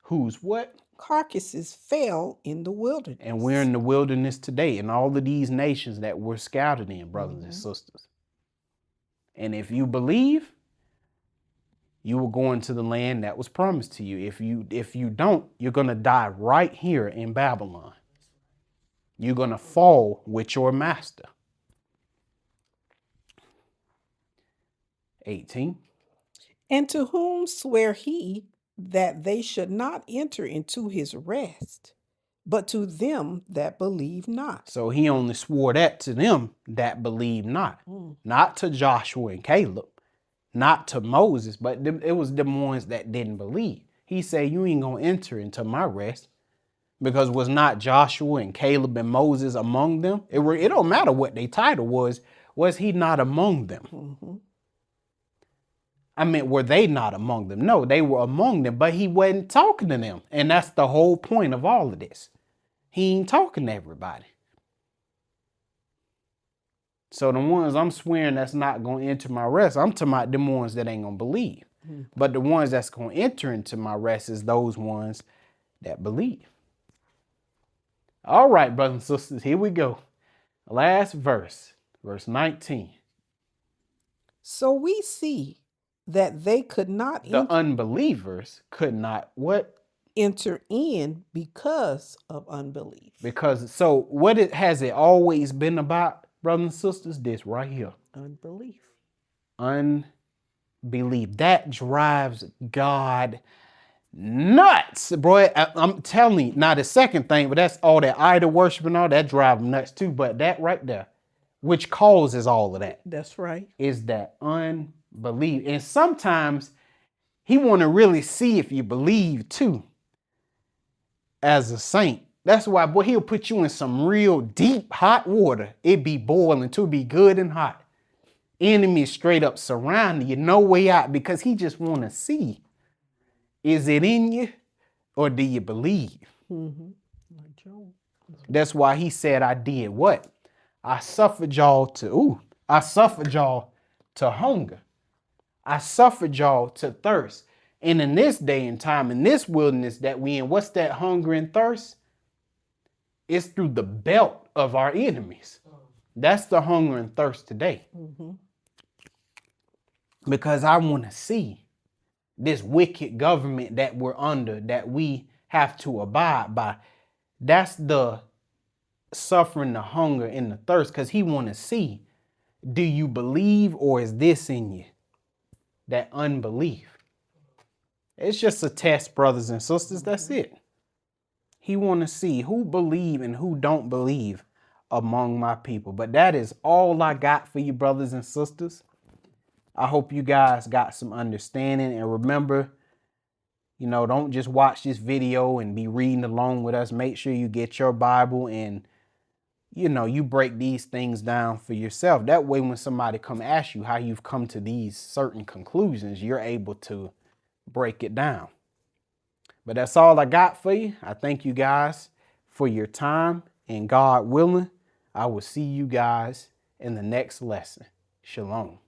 Whose what? Carcasses fell in the wilderness. And we're in the wilderness today, in all of these nations that we're scattered in, brothers and sisters. And if you believe, you will go into the land that was promised to you. If you don't, you're going to die right here in Babylon. You're going to fall with your master. 18. And to whom sware he that they should not enter into his rest, but to them that believe not. So he only swore that to them that believe not. Not to Joshua and Caleb, not to Moses, but it was the ones that didn't believe. He said, you ain't going to enter into my rest, because was not Joshua and Caleb and Moses among them? It don't matter what their title was he not among them? Mm-hmm. I mean, were they not among them? No, they were among them, but he wasn't talking to them. And that's the whole point of all of this. He ain't talking to everybody. So the ones I'm swearing that's not going to enter my rest, I'm talking about them ones that ain't going to believe. Mm-hmm. But the ones that's going to enter into my rest is those ones that believe. All right, brothers and sisters, here we go. Last verse, verse 19. So we see that they could not. The unbelievers could not what? enter in because of unbelief. Because so what has it always been about, brothers and sisters? This right here. Unbelief. Unbelief. That drives God nuts, bro. I'm telling you. Now the second thing, but that's all that idol worship and all that drive him nuts too. But that right there, which causes all of that, That's right, is that unbelief. And sometimes he want to really see if you believe too, as a saint. That's why, boy, he'll put you in some real deep hot water. It be boiling to be good and hot. Enemies straight up surrounding you, no way out, because he just want to see, is it in you or do you believe? Like Job. That's why he said, I did what? I suffered y'all to hunger. I suffered y'all to thirst. And in this day and time, in this wilderness that we in, what's that hunger and thirst? It's through the belt of our enemies. That's the hunger and thirst today. Because I want to see this wicked government that we're under, that we have to abide by. That's the suffering, the hunger, and the thirst, because he want to see, do you believe or is this in you? That unbelief. It's just a test, brothers and sisters. That's it. He want to see who believe and who don't believe among my people. But that is all I got for you, brothers and sisters. I hope you guys got some understanding. And remember, don't just watch this video and be reading along with us. Make sure you get your Bible and, you break these things down for yourself. That way, when somebody come ask you how you've come to these certain conclusions, you're able to break it down. But that's all I got for you. I thank you guys for your time, and God willing, I will see you guys in the next lesson. Shalom.